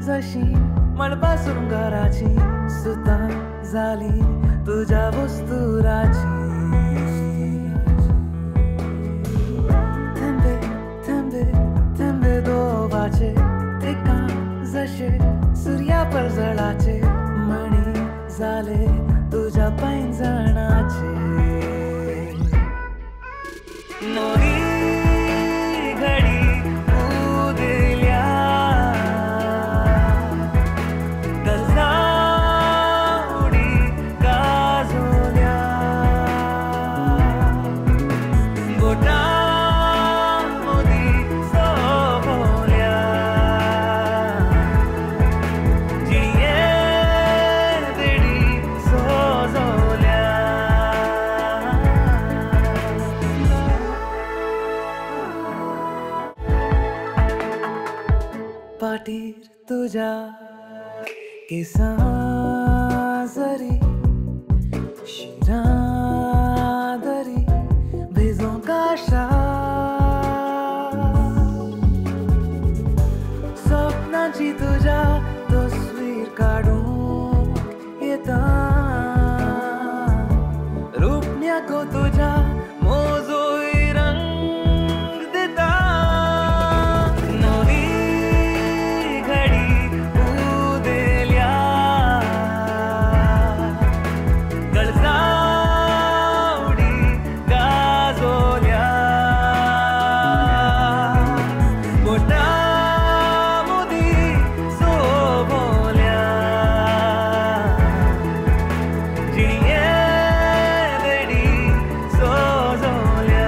जशी मळपासून घराची सुतां जाली तुझ्या वस्तुराची थेंबे थेंबे थेंबे दोबाचे एका जशे सूर्या परजळाचे मणी जाले तुझ्या पैंजणाचे नवी घडी उदिल्या गरजा उडी गाजोल्या बोटा मोदी सोबोल्या जिये देडी सोजोल्या पाटीर तुझ्या केसां जरी शिरां दरी भिजो काशा स्वप्नांची तुझ्या तस्वीर काढूंक येता रुपण्याको तुझ्या मोजोय रंग देता नवी घडी उदेल्या गळजा उडी गाजोल्या बोटा मोदी सोबोल्या जिये देडी सोजोल्या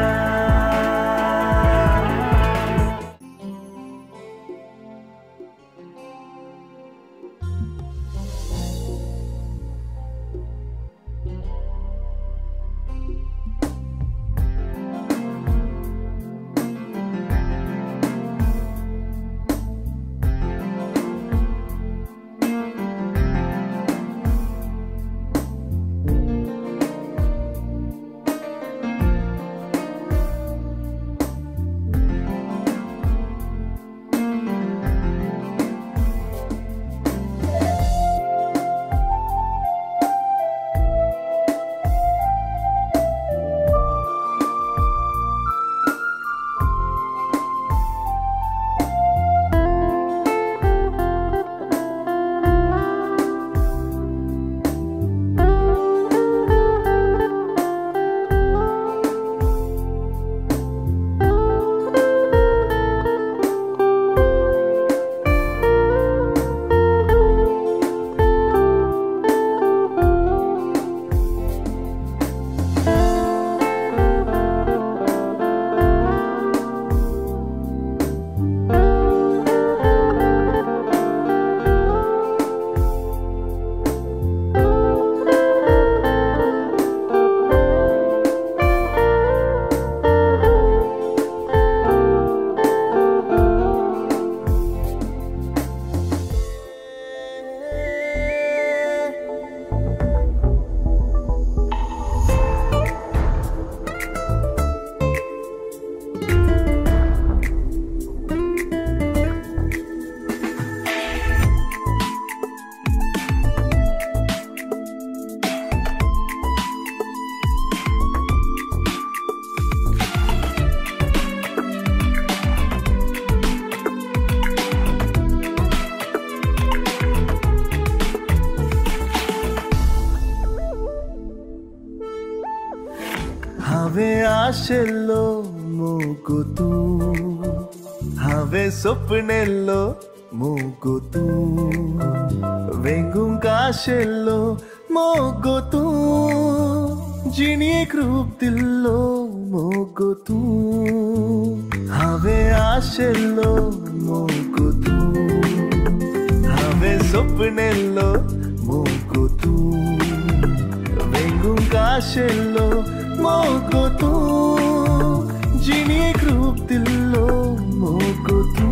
हांवें आशिल्लो मोगो तूं हांवें सपनेल्लो मोगो तूं वेंगूंक आशिल्लो मोगो तूं जिणेक रूप दिल्लो मोगो तूं हांवें आशिल्लो मोगो तूं हांवें सपनेल्लो मोगो तूं वेंगूंक आशिल्लो मोगो तूं जिणेक रूप दिल्लो मोगो तूं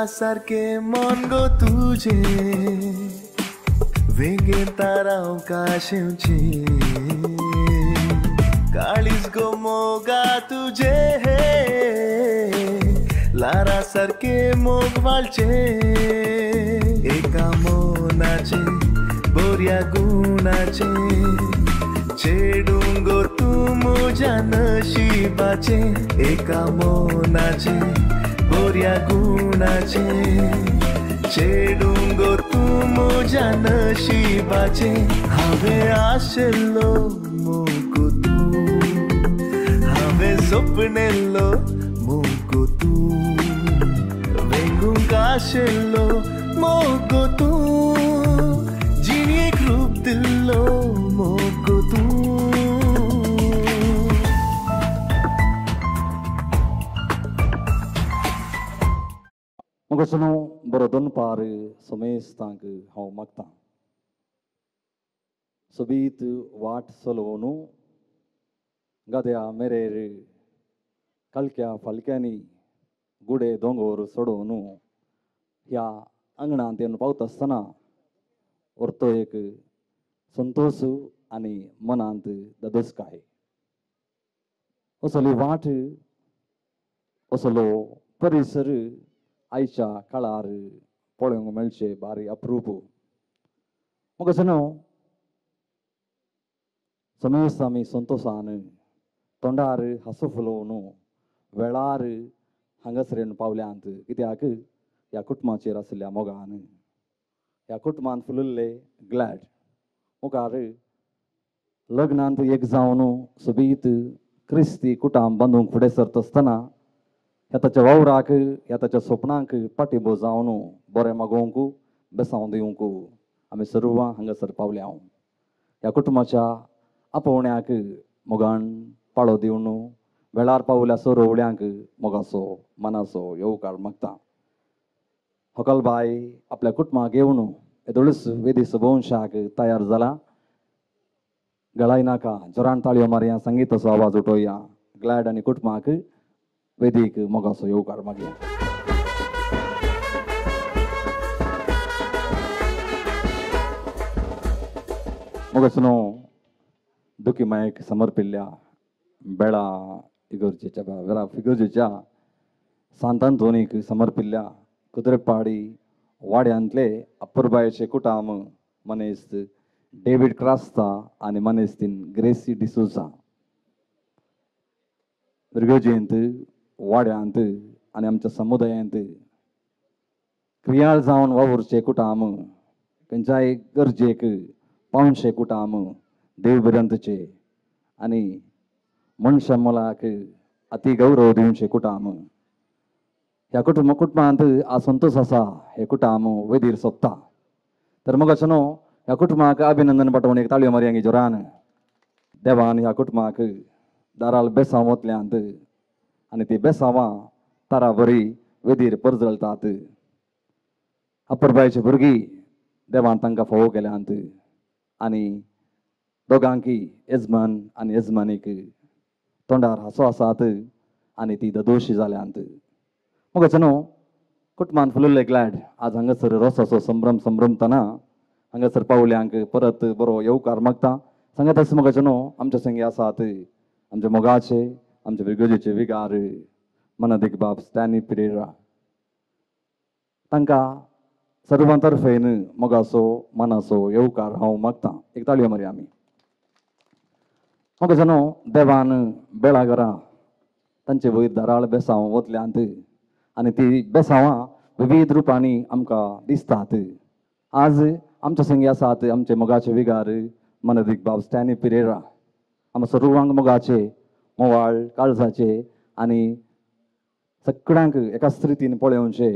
सारखे मन गो तुझे वेगे ताराव काशेवचे काळीज गो मोगा तुझे लारा सारखे मोग वाळचे एका मोनाचे बोऱ्या गुणाचे चेडूंगो तू मुझ्या नशिबाचे एका मोनाचे बोऱ्या गुणाचे चेडूंगो तू मुझ्या नशिबाचे हावे आशेल्लो मोगो तू हावे स्वप्नेल्लो मोगो तू वेंगूंक आशेल्लो मोगो तू जिणेक रूप दिल्लो मोगो तू मुगसनो बरोदन पार समेस्तांक हांव मागतां सोबीत वाट चलोवन गद्या मेरेर कलक्या फालक्यांनी गुडे दोंगर सोडोवन ह्या आंगणांत येवन पावता आसतना व्हरतो एक संतोष आनी मनांत ददसकाय असली वाट असलो परिसर आयच्या काळार पळोवंक मेळचे बारी अप्रूप मुगसनो समेस्त आमी संतोषान तोंडार हांसो फुलोवन वेळार हांगासर पावल्यांत कित्याक ह्या कुटुंबाचेर आशिल्ल्या मोगान ह्या कुटुंबांत फुलल्ले ग्लॅड मुखार लग्नांत एक जावन सोबीत क्रिस्ती कुटाम बांदूंक फुडें सरता आसतना ह्या ताच्या वावराक ह्या ताच्या स्वप्नांक पाठिंबो जावन बरें मागोवंक बेसांव दिवंक आमी सर्व हांगासर पावल्या ह्या कुटुंबाच्या आपोवण्याक मोगान पाळो दिवन वेळार पावल्या सोरोवळ्यांक मोगाचो मनाचो येवकार मागता हकलबाय आपल्या कुटुंबाक घेवन येदोळीस वेदी सभोवंशाक तयार जाला गळाय नाका जोरान ताळयो मारया संगीताचो आवाज उठोवया ग्लॅड आनी कुटुंबाक वेदीक मोगाचो येवकार मागया मोगाचनो दुखी मायक समर्पिल्ल्या बेळा इगर्जेच्या वेरा फिगर्जेच्या सांतांतोनीक समर्पिल्ल्या कुद्रेपाडी वाड्यांतले अप्परबायचे कुटाम मनेस्त डेविड क्रास्ता आनी मनेस्तीन ग्रेसी डिसोजा इगर्जेंत वाड्यांत आनी आमच्या समुदायांत क्रियाळ जावन वावुरचे कुटाम खंयच्याय गरजेक पावनशे कुटाम देवबिरंतचे आनी मनशा मोलाक अति गौरव दिवचे कुटाम ह्या कुटुंबांत संतोष आसा हे कुटाम वेदीर सोंपता तर मोगाचनो ह्या कुटुंबाक अभिनंदन पाठोवन एक ताळयो मारयांगी जोरान देवान ह्या कुटुंबाक दाराल बेसांव ओतल्यांत आनी ती बेसांवां तारा बरी वेदीर परजळटात अप्परबायची भुरगीं देवान तांकां फोव केल्यांत आनी दोगांकी यजमान आनी यजमानीक तोंडार हांसो आसात आनी ती दोशी जाल्यांत मोगाचनो कुटुंबांत फुलल्ले ग्लॅड आज हांगासर रोसाचो संभ्रमतना हांगासर पावल्यांक परत बरो येवकार मागता सांगात आसा मोगाचनो आमच्या संगी आसात आमचे मोगाचे आमचे विगोजेचे विगार मनदीक बाब स्टॅनी पिरेरा तांकां सर्वां तर्फेन मोगाचो मनाचो येवकार हांव मागतां एक ताळयो मारया आमी मोगाचनो देवान बेळागरा तांचे वयर दाराळ बेसांव ओतल्यांत आनी ती बेसांवां विविध रुपांनी आमकां दिसतात आज आमच्या संगी आसात आमचे मोगाचे विगार मनदीक बाब स्टॅनी पिरेरा आम सर्वांक मोगाचे मोवाळ काळजाचे आनी सगळ्यांक एकाच रितीन पळोवचे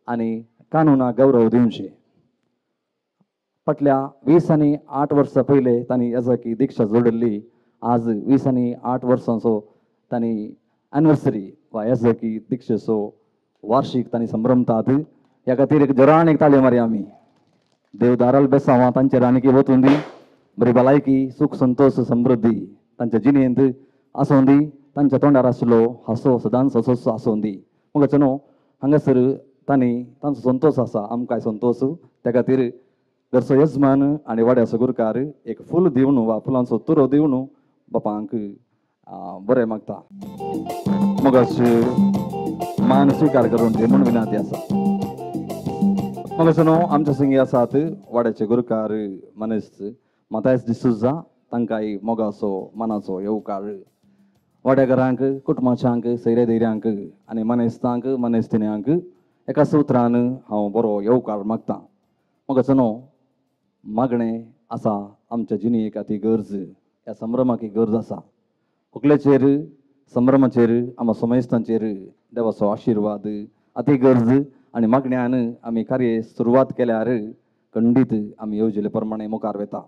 आनी कानुनाक गौरव दिवचे फाटल्या 20 आनी 8 वर्सां पयले तांणी येजकी दिक्षा जोडिल्ली आज 20 आनी 8 वर्सांचो तांणी एनिवर्सरी वा येजकी दिक्षेचो वार्षिक तांणी संभ्रमतात ह्या खातीर एक जोरान एक ताळयो मारया आमी देव दाराल बेसांवां तांचेर आनीक वचून दी बरी भलायकी सुख संतोष समृद्धी तांच्या जिणेंत आसूं दी तांच्या तोंडार आशिल्लो हांसो सदांच असोच आसूं दी मोगाचनो हांगासर तांचो संतोष आसा आमकांय संतोश त्या खातीर घरचो यजमान आनी वाड्याचो गुरकार एक फूल दिवन वा फुलांचो तुरो दिवन बापांक बरें मागता मोगाचे मान स्विकार करून दी म्हूण विनंती आसा मोगाचे न्हू आमच्या संगी आसात वाड्याचे गुरकार मनीस मातायस डिसुजा तांकांय मोगाचो मानाचो येवकार वाड्याकारांक कुटुंबाच्यांक सैरे धैर्यांक आनी मनेस्तांक मनेस्तिन्यांक एका सुत्रान हांव बरो येवकार मागता मोगाचे न्हू मागणें आसा आमच्या जिणेक ती गरज ह्या संभ्रमाक ही गरज आसा व्हंकलेचेर संभ्रमाचेर आमच्या समेस्तांचेर देवाचो आशिर्वाद अती गरज आनी मागण्यान आमी कार्य सुरवात केल्यार खंडीत आमी येवजिल्ले प्रमाणे मुखार वता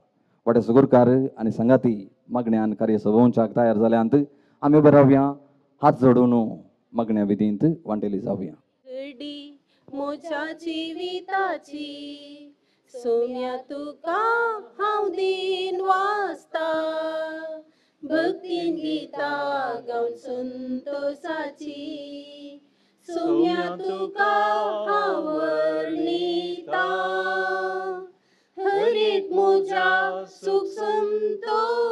वाड्याचो गुरकार आनी संगाती मागण्यान कार्य सोंपोवच्याक तयार जाल्यांत आमी उबे रावया हात जोडून मागण्या विधींत वांटेली जावया घडी म्हज्या जिविताची सोम्या तुका हांव दिन वाचता भक्तीन गितां गावन संतोषाची सोम्या तुका हांव वर्णिता हर एक म्हज्या सुख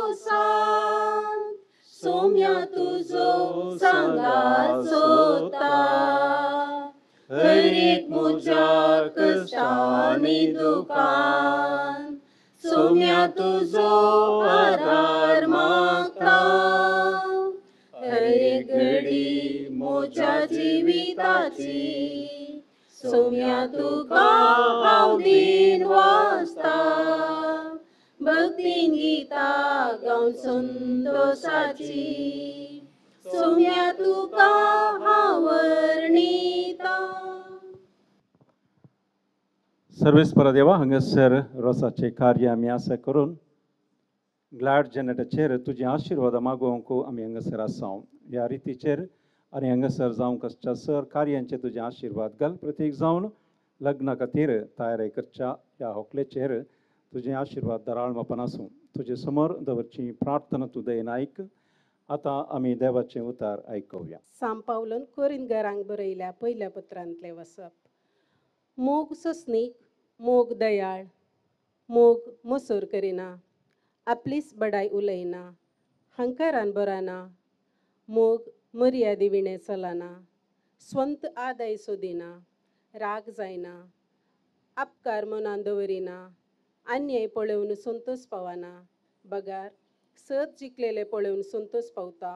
संतोषान सोम्या तुजो सांगार सोदता हर एक म्हज्या कश्टांनी दुखान सोम्या तुजो आदार मागता हर एक घडी म्हज्या जिविताची सोम्या तुका हांव दिन वाचता भक्तीन गितां गावन संतोषाची सोम्या तुका हांव वर्णिता सर्वेस्परा देवा हांगासर रोसाचे कार्य आमी आसा करून ग्लॅड जेनेटाचेर तुजी आशिर्वाद मागोवंक आमी हांगासर आसा ह्या रितीचेर आनी हांगासर जावं कसच्या सर कार्यांचे तुजे आशिर्वाद घाल प्रत्येक जावन लग्ना खातीर तयारी करच्या ह्या व्हंकलेचेर तुजे आशिर्वाद दराळ मापान आसूं तुजे समोर दवरची प्रार्थना तूं दयेन आयक आतां आमी देवाचें उतार आयकुया सांत पावलोन कोरिंथकारांक बरयल्या पयल्या पत्रांतलें वसप मोग सोंसणीक मोग दयाळ मोग मसोर करिना आपलीच बडाय उलयना हंकारान बराना मोग मर्यादे विणें चलना स्वंत आदाय सोदिना राग जायना आपकार मनान दवरिना अन्याय पळोवन संतोष पावना बगार सत जिखलेले पळोवन संतोष पावता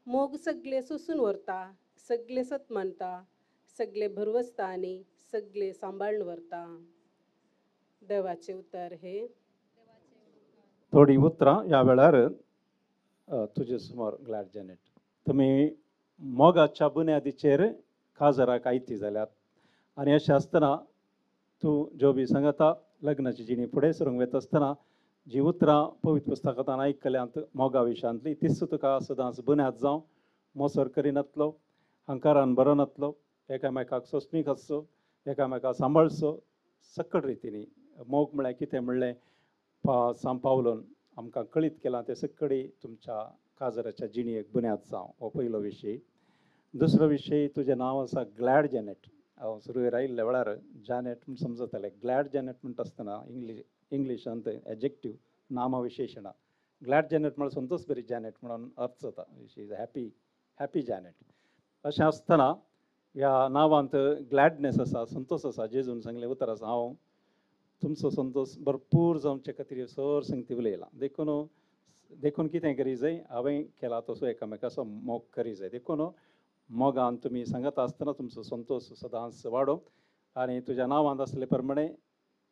मोग सगळे सोंसून व्हरता सगळे सत मानता सगळे भरवसता आनी सगळे सांबाळून व्हरता देवाचे उतर हे थोडी उतरां ह्या वेळार तुजे समोर ग्लॅड जेनेट तुमी मोगाच्या बुन्यादीचेर खाजराक आयती जाल्यात आनी अशें आसतना तूं ज्यो बी सांगता लग्नाची जिणी फुडें सरूंक वता आसतना जी उतरां पवित्र पुस्तकांत आयकल्यांत मोगा विशयांतली तीच तुका सदांच बुन्याद जावं मोसोर करिनातलो हंकारान बरो नातलो एकामेकाक सोंसणीक आसचो एकामेकाक सांबाळचो सकट रितीनी मोग म्हळ्यार कितें म्हणलें सांत पावलोन आमकां कळीत केलां ते सकडी तुमच्या काजराच्या जिणयेक बुन्याद जावं हो पयलो विशय दुसरो विशय तुजें नांव आसा ग्लॅड जेनेट हांव सुरवेर आयिल्ल्या वेळार जॅनेट म्हूण समजतालें ग्लॅड जेनेट म्हणटा आसतना इंग्लिशांत एडजेक्टीव नामविशेशणां ग्लॅड जेनेट म्हळ्यार संतोष बरी जॅनेट म्हणून अर्थ जाता शी इज हॅपी जॅनेट अशें आसतना ह्या नांवांत ग्लॅडनेस आसा संतोष आसा जेजून सांगलें उतर आसा हांव तुमचो संतोष भरपूर जावचे खातीर सर संगती उलयलां देखून कितें करी जाय हांवें केला तसो एकामेकाचो मोग करी जाय देखून मोगान तुमी सांगता आसतना तुमचो संतोष सदांच वाडो आनी तुज्या नांवांत आसले प्रमाणे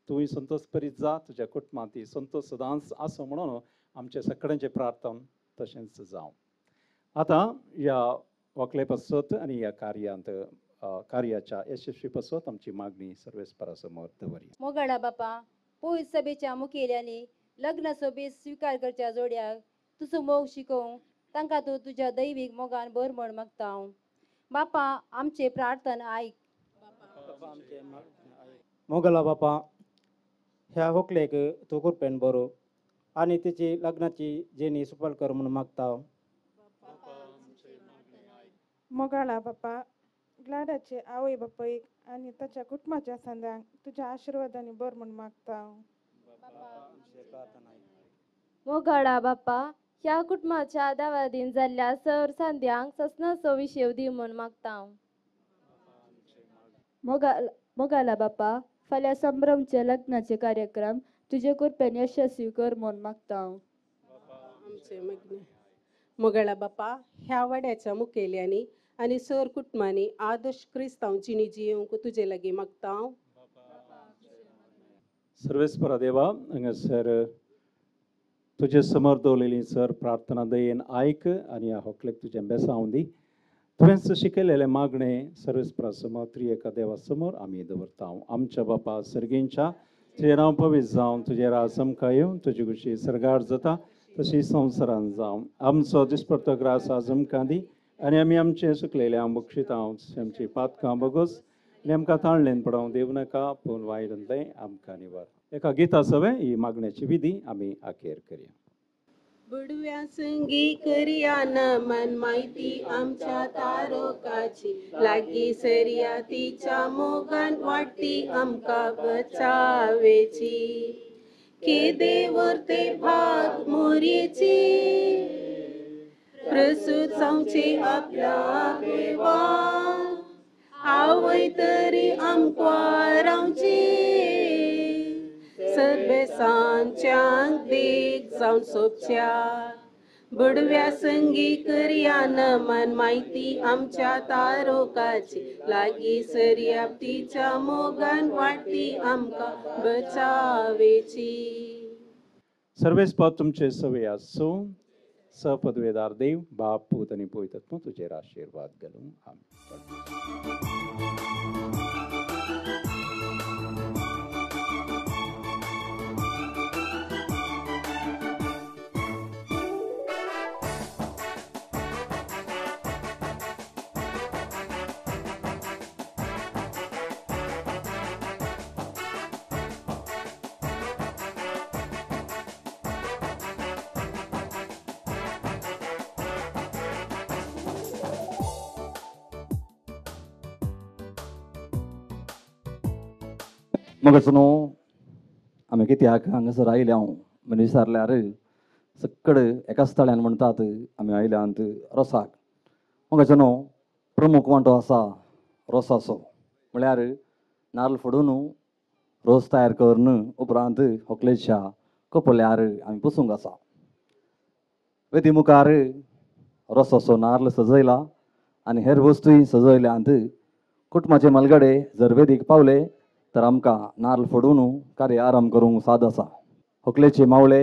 तुवें संतोष करीत जा तुज्या कुटुंबांत संतोष सदांच आसूं म्हणून आमचे सगळ्यांचे प्रार्थना तशेंच जावं आतां ह्या व्हंकले पासत आनी ह्या कार्याच्या यशस्वी पासत आमची मागणी सर्वेस्परा समोर दवरया मोगाडा बापा पळय सभेच्या मुखेल्यांनी लग्न सभेत स्वीकार करच्या जोड्याक तुजो मोग शिकोवंक तांकां तूं तुज्या दैवीक मोगान भर म्हण मागता हांव बापा आमचे प्रार्थना आयक मोगला बापा ह्या व्हंकलेक तूं कृपेन बरो आनी तिची लग्नाची जेणी सफल कर म्हणून मागता हांव मोगाळा बापा ग्लाडाचे आवय बापायक आणि त्याच्या कुटुंबाच्या संध्यांक तुझ्या आशीर्वादाने बर म्हण मागता. मोगाडा बाप्पा ह्या कुटुंबाच्या दावादीन जाल्ल्या सर सांद्यांक ससनाचो विशेव दी म्हूण मागता. मोगाला बाप्पा फाल्यां संभ्रमचे लग्नाचे कार्यक्रम तुजे कृपेन यशस्वी कर म्हूण मागता. आमचे मोगळा बाप्पा ह्या वाड्याच्या मुखेल्यांनी आणि सर कुटुंबांनी आदर्श क्रिस्तांव जिणी जियोंक तुजे लागीं मागता. सर्वेस्परा देवा हांगासर तुजे समोर दवरलेली सर प्रार्थना दयेन आयक आनी ह्या होकलेक तुजें बेसांव दी. तुवें शिकयलेले मागणे सर्वेस्परा समोर त्रिएका देवा समोर आमी दवरता. आमच्या बापा सर्गेंच्या तुजें नांव पवित्र जावं, तुजें राज आमकां येवं, तुजी कुशी सरगार जाता तशी संवसारान जावं. आमचो दिसपडटो ग्रास आज आमकां दी आनी आमी आमचें सुकलेल्या बक्षितांव आमची पातकां बगोस आनी आमकां ताळलेन पडोवं देव नाका पूण वायट आमकां निवार. एका गिता सवे ही मागण्याची विधी आमी आखेर करया. बुडव्या संगी करिया नमन माहिती आमच्या तारोकाची लागी सरिया तिच्या मोगान वाटती आमकां बचावेची. के देवर ते भाग मोरयेची प्रसूत जावचे आपल्या देवा आवय तरी आमकां रावची. सर्वेसांच्यांक देख जावन सोपच्या बुडव्या संगी करिया नमन माहिती आमच्या तारोकाची लागी सरिया तिच्या मोगान वाटती आमकां बचावेची. सर्वेस्पा तुमचे सवे आसूं. सपदवेदार देव बाप पूत आनी पवित्र तुजेर आशीर्वाद घालूं. आमीन. मगच न्हू आमी कित्याक हांगासर आयल्या म्हण विचारल्यार सक्कड एकाच स्थळ्यान म्हणटात आमी आयल्यांत रोसाक. मगच न्हू प्रमुख वांटो आसा रोसाचो. म्हळ्यार नाल्ल फोडून रोस तयार करून उपरांत होकलेच्या कपल्यार आमी पुसूंक आसा. वेदी मुखार रोसाचो नाल्ल सजयला आनी हेर वस्तूय सजयल्यांत कुटुंबाचे मलगडे जर वेदीक पावले तर आमकां नाल्ल फोडून कार्य आरंभ करूंक साद आसा. होकलेचे मावळे,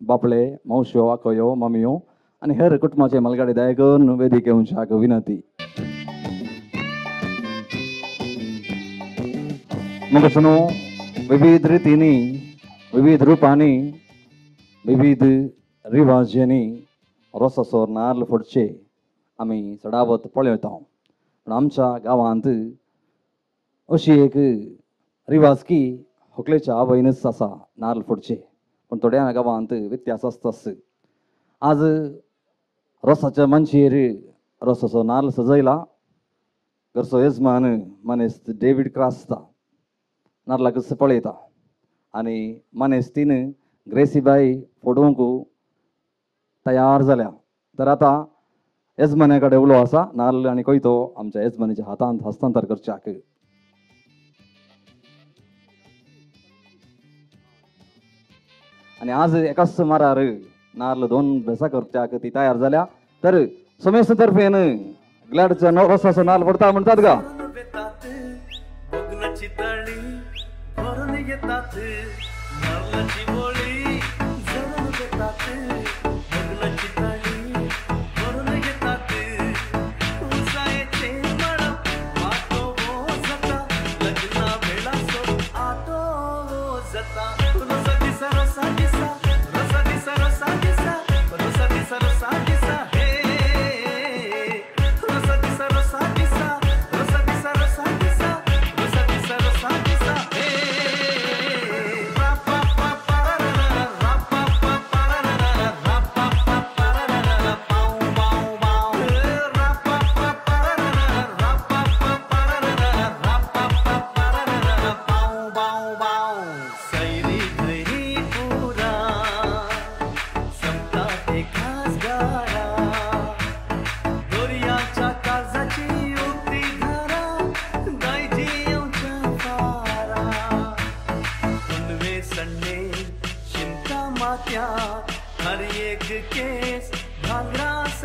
बापळे, मावश्यो, आखयो, मम्यो आनी हेर कुटुंबाचे मलगडे दया करून वेदीक येवच्याक विनंती. मगच न्हू विविध रितींनी, विविध रुपांनी, विविध रिवाजांनी रोसाचो नाल्ल फोडचे आमी चडावत पळयता. पूण आमच्या गांवांत अशी एक रिवाज की होकलेच्या आवयनच आसा नाल्ल फोडचे. पूण थोड्या गांवांत व्यत्यास आसताच. आज रोसाच्या मनशेर रोसाचो नाल्ल सजयला. घरचो यजमान मनीस डेविड क्रास्ता नाल्लाक पळयता आनी मनीस तीन ग्रेसीबाई फोडूंक तयार जाल्या. तर आतां यजमाना कडेन उलो आसा नाल्ल आनी कोयतो आमच्या यजमानाच्या हातांत हस्तांतर करच्याक. आणि आज एकाच मारार नाल्ल 2 भेसा करच्याक ती तयार जाल्या. तर सोमेश तर्फेन ग्लॅडच्या रोसाचो नाल्ल फोडता म्हणटात गा. बगनाची तळी भरून येतात नारळाची बोळी जळून देतात. बगनाची तळी भरून येतात उसायचे मळा मातो जाता लग्ना वेळा सो आतो जाता. रोसा दिसा रोसा दिसा रोसा दिसा रोसा दिसा रोसा दिसा रोसा दिसा हे रोसा दिसा रोसा दिसा रोसा दिसा रोसा दिसा रोसा दिसा रोसा दिसा हे रा पा पा पा रा रा रा पा पा पा रा रा रा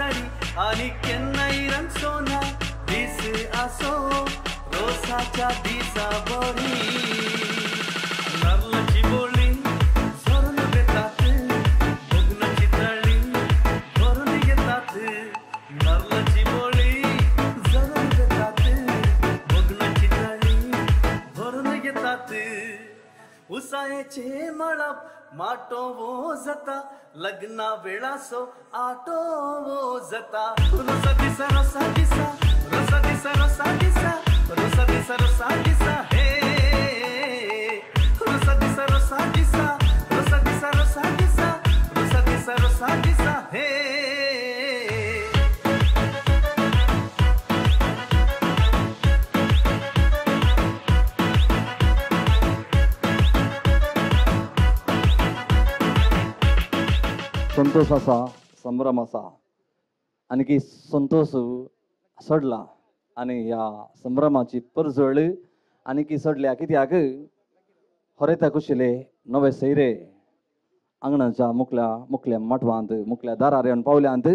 सरी आणि केन्नाई रंग सोना दीस आसो रोसाच्या दिसा बरी नारळाची बोळी झरून देतात बगनाची तळी भरून घेतात नारळाची बोळी झरून देतात बगनाची तळी भरून घेतात उसायचे मळप माटो वो जता लग्ना वेळा सो आटो वो जता रोसा दिसा रोसा दिसा रोसा दिसा रोसा दिसा रोसा दिसा रोसा दिसा हे रोसा दिसा रोसा दिसा रोसा दिसा रोसा दिसा रोसा दिसा रोसा दिसा हे संतोष असा संभ्रम असा आणखी संतोष सडला आणि ह्या संभ्रमाची परजळ आणखी सडल्या कित्याक हरयता कुशिले नवे सैरे आंगणाच्या मुखल्या मठवांत मुखल्या दारार येवन पावल्यांत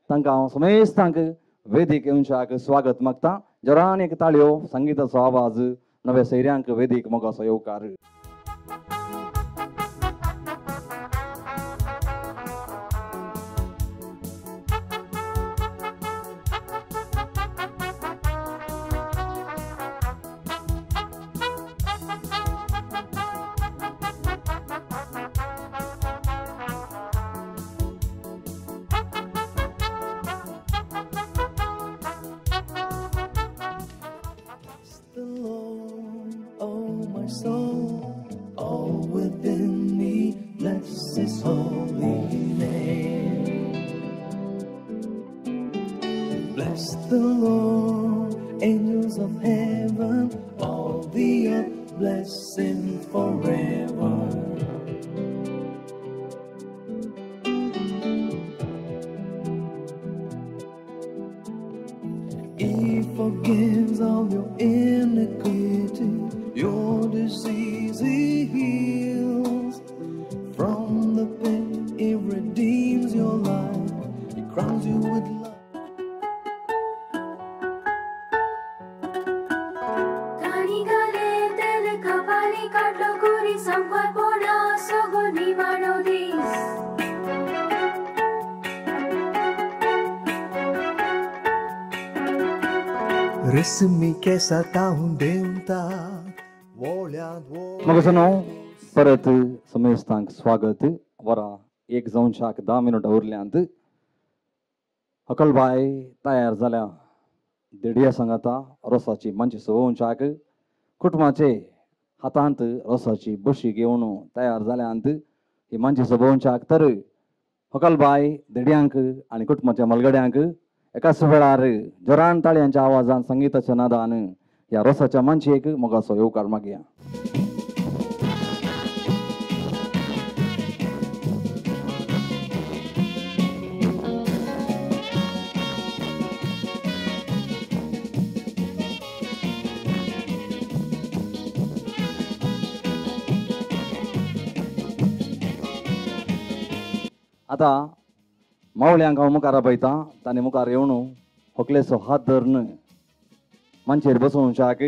तांकां हांव समेस्तांक वेदीक येवच्याक स्वागत मागता जोरान एक ताळयो संगीताचो आवाज नव्या सैऱ्यांक वेदीक मोगाचो येवकार Bless the Lord, angels of heaven, all the earth blessing forever. He forgives all your iniquity, your disease He heals. From the pit He redeems your life, He crowns you with love. Resmi कैसा ताहूं देवता मग परत समेस्तांक स्वागत वरा एक जावन शाक 10 मिनटां उरल्यांत हकलबाय तयार जाल्या देडया सांगाता रोसाची मंच सवोवच्याक कुटुंबाचे हातांत रोसाची बशी घेवन तयार जाल्यांत ही मंच सवोवच्याक तर हकलबाय देडयांक आनी कुटुंबाच्या मलगड्यांक एकाच वेळार जोरान ताळयांच्या आवाजान संगीताच्या नादान ह्या रोसाच्या मंचेक मोगाचो येवकार मागया आता मावळ्यांक हांव मुखार आपयता तांणी मुखार येवन होकलेचो हात धरून मंचेर बसोवच्याक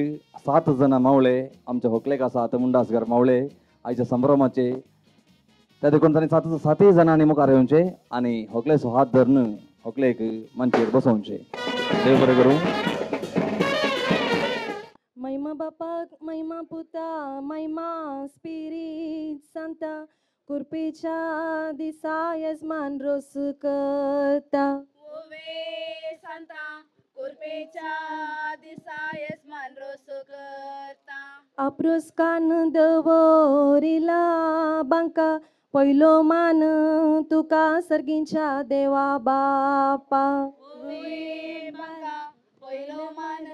7 जाणां मावळे आमचे होकलेक आसात मुंडासकर मावळे आयच्या संभ्रमाचे त्या देखून तांणी 7 जाणांनी मुखार येवचे आनी होकलेचो हात धरून होकलेक मंचेर बसोवचे देव बरें करूं महिमा बापाक महिमा पुता महिमा स्पिरीट सांता कुर्पेच्या दिसा यजमान रोस करता सांता कुर्पेच्या दिसा यजमान रोस करता आप्रोस कान दवरिला बांका पयलो मान तुका सर्गींच्या देवा बापा पयलो मान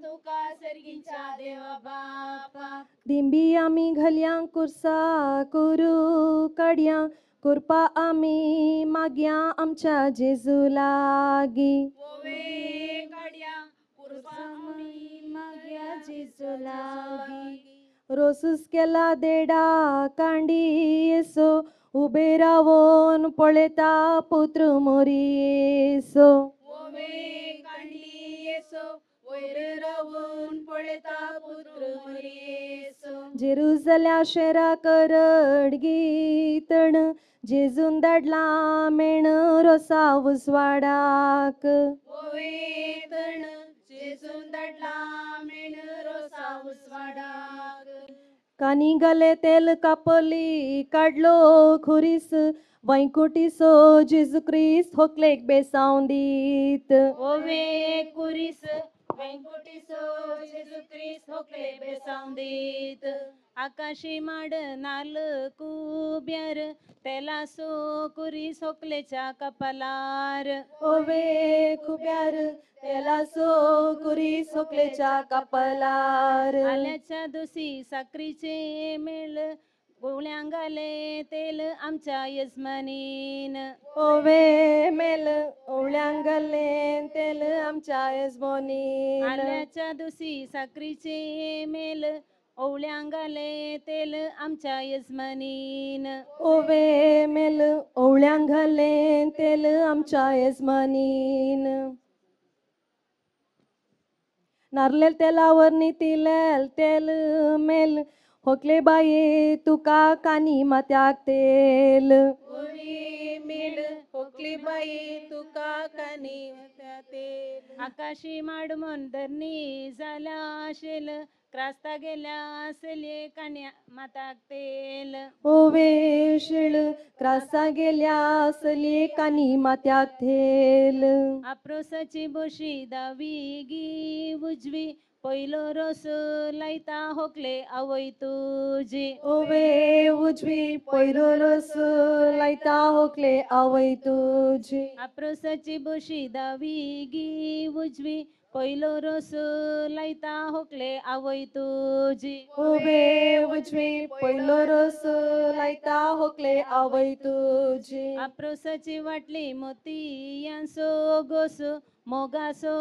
तुका सर्गींच्या देवा बापा दिंबी आमी घालयांक कुर्सा करू काडया कुरपा आमी मागया आमच्या जेजू लागी जेजू लागी रोसूस केला देडा कांडी येसो उबे रावून पळयता पुत्र मोरी येसो ओवे कांडली येसो वयर रावून पळयता पुत्र मरी येसो जेरुसल्या शेरा करड गीतण जेजून धाडला मेण रोसा उसवाडाक ओवे तण जेजून धाडला मेण रोसा उसवाडाक कानी घाले तेल कापली काडलो खुरीस वैकुंठीसो जेजू क्रिस्त होकलेक बेसांव दीत ओवे कुरीस वेंकुटीसो जेजू क्रिस्त होकले बेसांदीत आकाशी माड नाल कुब्यार तेलासो कुरीस होकलेच्या कपालार ओवे खुब्यार तेलासो कुरीस होकलेच्या कपालार आल्याच्या दोसी साखरीचे मेळ गोळ्यांगाले तेल आमच्या यजमानीन ओवे मेल ओवळ्यांक घालें तेल आमच्या येजबोनीन आल्याच्या दोसी साखरीचे मेल ओवळ्यांगाले तेल आमच्या यजमानीन ओवे मेल ओवळ्यांक घालें तेल आमच्या येजमानीन नारलेल तेलावर नितिलेल तेल मेल होकले बाये तुका कानी मात्याक तेल ओवी मेल होकली बाई तुका कानी तेल आकाशी माडमोन धरणी जाला आशेल क्रास्ता गेल्या आसले कान्या माताक तेल ओवे शिळ क्रासा गेल्या असली कानी मात्याक तेल आप्रोसाची बोशी दावी गी उजवी पयलो रोस लायता होकले आवय तुजी ओवे उजवी पयरो रोस लायता होकले आवय तुजी आप्रोसाची बोशी दावी गी उजवी पयलो रोस लायता होकले आवय तुजी ओवे उजवी पयलो रोस लायता होकले आवय तुजी आप्रोसाची वाटली मोतियांसो गोस मोगासो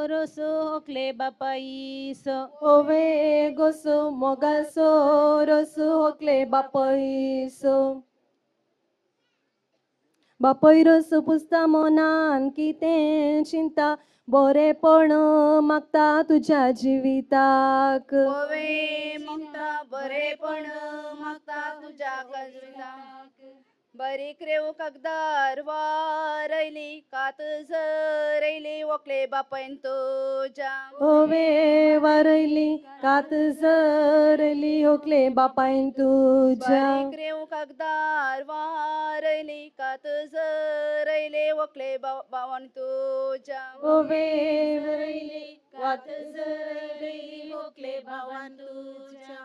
रोस होकले बापाईसो ओवे गोसो मोगासो रोस होकले बापयसो बापय रोस पुसता मोनान कितें चिंता बरेपण मागता तुझ्या जिविताक ओवे मागता बरेपण मागता तुझ्या गजराक बारीक रेव कागदार वारयली कात झरयली वकले बापायन तुझ्या ओवे वारयली कात जरली होकले बापायन तुझ्या बारीक रेव कागदार वारयली कात झरयले वकले बावन तुझ्या ओवे वारयली कात झरयली वकले बावन तुझ्या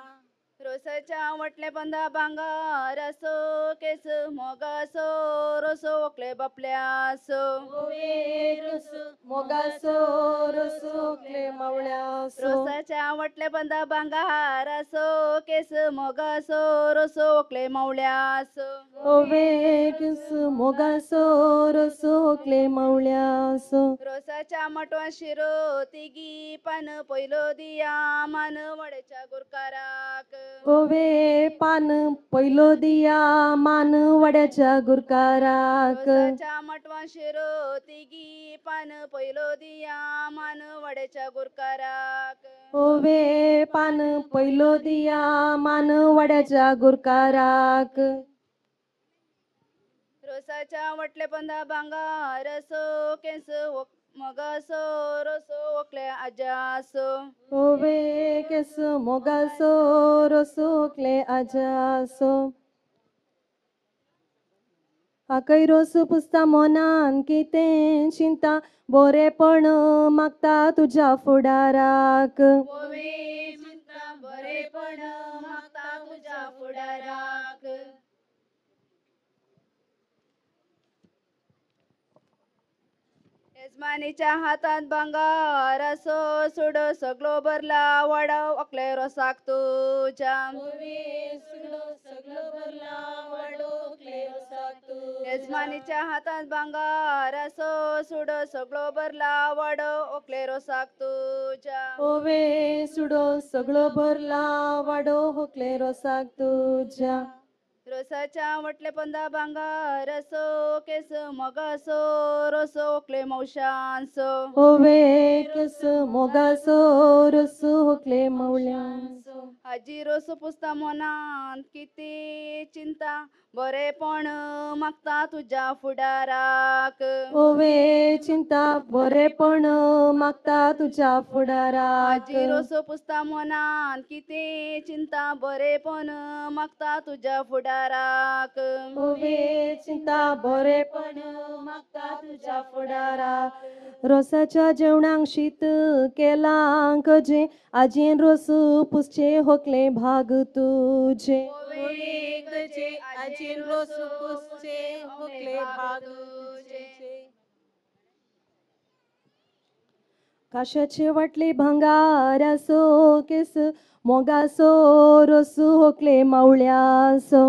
रोसाच्या वटले बंदा भांगार असो केस मोगासो रोसो वकले बापल्यासो ओवे रोस मोगासो रोस होकले मावळ्यासो रोसाच्या वटले बंदा भांगार असो केस मोगासो रोसो वकले मावळ्यासो ओवे केस मोगासो रोस होकले मावळ्यासो रोसाच्या मटवा शिरो तिगी पान पयलो दिया मान वड्याच्या गुरकाराक ओवे पान पयलो दिया मान वड्याच्या गुरकाराक रोसाच्या मटवा शिरो तिगी पान पयलो दिया मान वड्याच्या गुरकाराक ओवे पान पयलो दिया मान वड्याच्या गुरकाराक रोसाच्या वटले पंदा भांगार असो केस मोगासो रोसो वकले आजासो ओवे केस मोगासो रोस होकले आजासो आकय रोस पुसता मोनान कितें चिंता बरेपण मागता तुझ्या फुडाराक ओवे चिंता बरेपण मागता तुझ्या फुडाराक यजमानीच्या हातात भांगार असो सोडो सगळो भरला वाडा वकले रोसाक तुझ्या यजमानीच्या हातात भांगार असो सोडो सगळो भरला वाडो ओकले रोसाक तुझ्या ओवे सुडो सगळो भरला वाडो होकले रोसाक तुझ्या रोसाच्या वटले पंदा भांगा रसो केस मोगासो रोसो ओकले मौशांसो ओवे केस मोगासो रसू होकले मवल्यांसो आजी रोसो पुसता मनान किती चिंता बरेपण मागता तुझ्या फुडाराक ओवे चिंता बरेपण मागता तुझ्या फुडाराक आजी रोसो पुसता मनान किती चिंता बरेपण मागता तुझ्या फुडाराक ओवे चिंता बरेपण मागता तुझ्या फुडाराक रोसाच्या जेवणाक शीत केलां कजे आजीन रोसू पुसचे होकले भाग तुझे कजे आजीन रोसू पुसचे होकले भाग तुझे काशाचे वाटले भंगारासो केस मोगासो रोसू होकले मावळ्यासो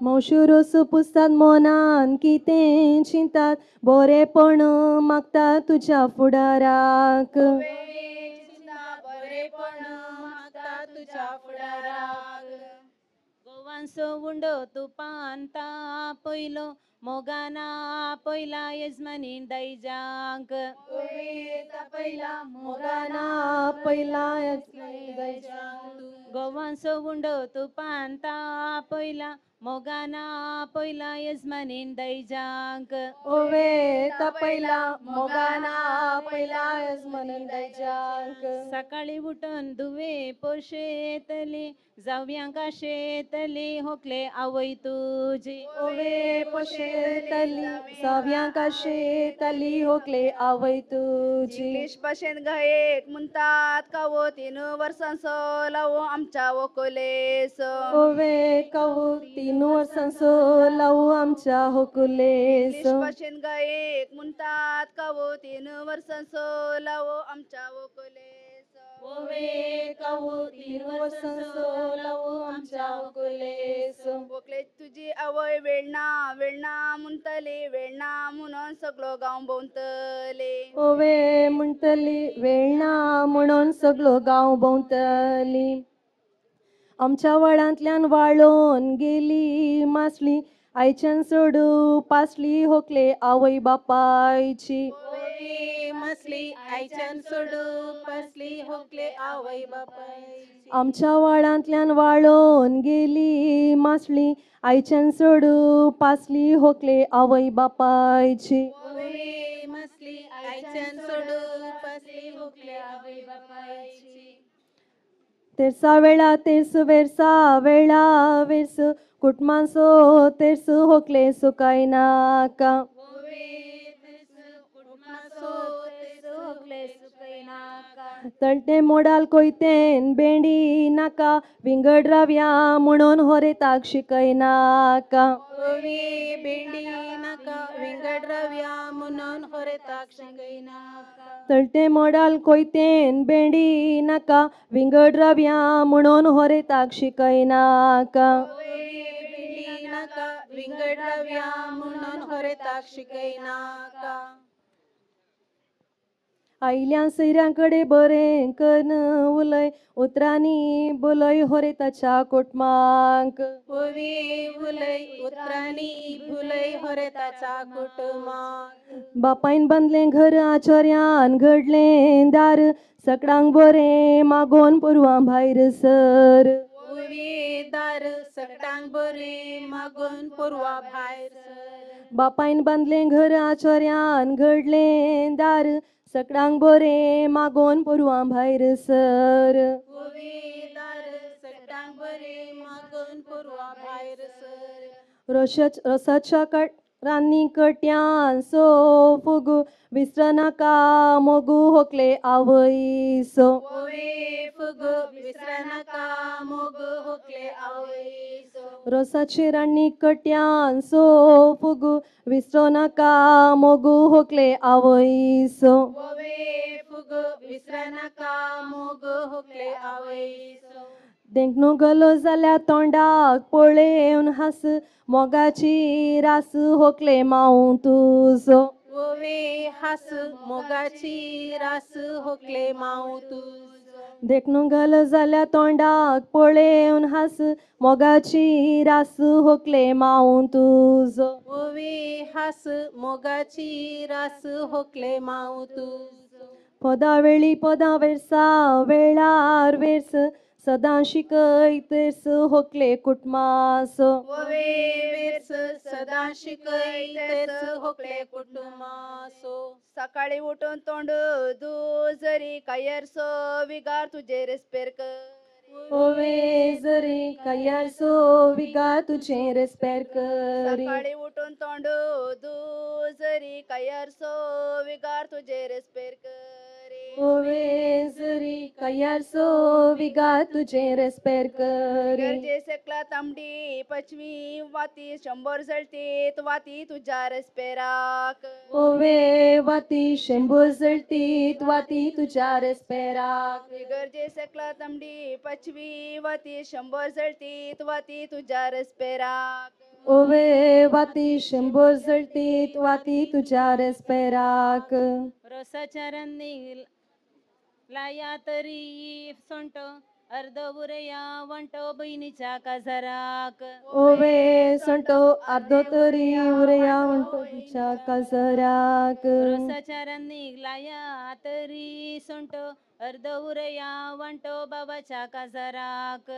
मौशू रोसू पुसतात मोनान कितें चिंतात बरेपण मागता तुझ्या फुडाराक गोवांचो उंडो तुपांता पयलो मोगाना पयला येजमानी दैजांक पहिला मोगाना पहिला गोवांचो उंडो तुपांता पयला मोगाना पयला येजमानीन दैजांक ओवे ता पहिला मोगाना पहिला यजमानीन दैजांक सकाळी उठून दुवे पोशेतली जावयांका शेतली होकले आवय तुझी ओवे पोशेतली जावयांका शेतली होकले आवय तुझी इंग्लिश भाशेन गायक म्हणतात कावो 3 वर्सांचो लावो आमच्या वकोलेस ओवे कावू 3 वर्सांचो लावू आमच्या होकुलेस इंग्लिश भाशेन गायक म्हणतात कावो 3 वर्सांचो लावो आमच्या वकोलेस ओवे कावू 3 वर्सांचो लावू आमच्या होकुलेस वकलेच तुझी आवय वेळना म्हणटली वेळना म्हणून सगळो गांव भोंवतले ओवे म्हणटली वेळना म्हणून सगळो गांव भोंवतली आमच्या वळांतल्यान वाळोन गेली मासली आयच्यान सोडू पासली होकले आवय बापायची मसली आयच्यान सोडू पासली होकले आवय बापायची आमच्या वाळांतल्यान वाळोन गेली मासली आयच्यान सोडू पासली होकले आवय बापायची मसली आयच्यान सोडू पासली होकले आवय बापायची तेरसा वेळा तेरस वेरसा वेळा वेरस कुटमांसो तेरस होकले सुकाय नाका तळटे मोडाल कोयतेन बेंडी नाका विंगड रावया म्हणून होरेताक शिकय नाका भेंडी नाका विंगड रव्या म्हणून होरेताक शिकय नाका तळटे मोडाल कोयतेन बेंडी नाका विंगड रावया म्हणून होरेताक शिकय नाका भेंडी नाका विंगड रव्या म्हणून होरेताक शिकय नाका आयल्या सैऱ्यांकडे बरें कन उलय उतरांनी बोलय होरेताच्या कोटमांक ओवी उलय उतरांनी बुलय होरेताच्या कुटुंबाक बापायन बांदलें घर आचोर्यान घडलें दार सकडांक बरें मागोन पुरवां भायर सर ओवी दार सकटांक बरें मागून पुरवा भायर सर बापायन बांदलें घर आचोर्यान घडलें दार सकडांक बरें मागोन पुरवां भायर सर ओवी दार सकटांक बरें मागून पुरवा भायर सर रोसाच्या रान्नी कट्यान सो फुगू विसर नाका मोगू होकले आवयसो ओवे फुगू विसर नाका मोगू होकले आवयसो रोसाची रान्नी कट्यान सो फुगू विसरो नाका मोगू होकले आवयसो ओवे फुगू विसर नाका मोगू होकले आवयसो देखणू गलो जाल्यार तोंडाक पळेवन हास मोगाची रास होकले माऊ तुजो ओवे हास मोगाची रास होकले माऊ तुजो देखणू घाल जाल्या तोंडाक पळेवन हास मोगाची रास होकले मावून तुजो ओवे हास मोगाची रास होकले माऊ तुझो पदा वेळी पदा वेरसा वेळार वेर्स सदां शिकयतेस होकले कुटमास ओवे वेर्स सदा शिकयतेस होकले कुटुंबासो सकाळी उठून तोंड दू जरी कायरसो विगार तुझे रेस्पेर कर ओवे जरी कायार सो विगा तुझे रेस्पेर करी सकाळी उठून तोंड दू जरी कायरसो विगार तुझे रेस्पेर कर ओवे जरी कायार सो विगा तुझे रेस्पेर करी गरजे सेकला तांबडी पचवी वाती 100 जळतीत वाती तुझ्या रेस्पेराक ओवे वाती 100 जळतीत वाती तुझ्या रेस्पेराक गरजे सेकला तांबडी पचवी वाती 100 जळतीत वाती तुझ्या रेस्पेराक ओवे वाती 100 जळतीत वाती तुझ्या रेस्पेराक रोसाच्या रंदी लाया तरी सोंट अर्ध उरया वंटो बहिणीच्या काजराक ओवे संटो अर्धो तरी उरया म्हणतो तुझ्या काजराक रोसाच्या रंदी लाया तरी सोंट अर्ध उरया वंटो बाबाच्या काजराक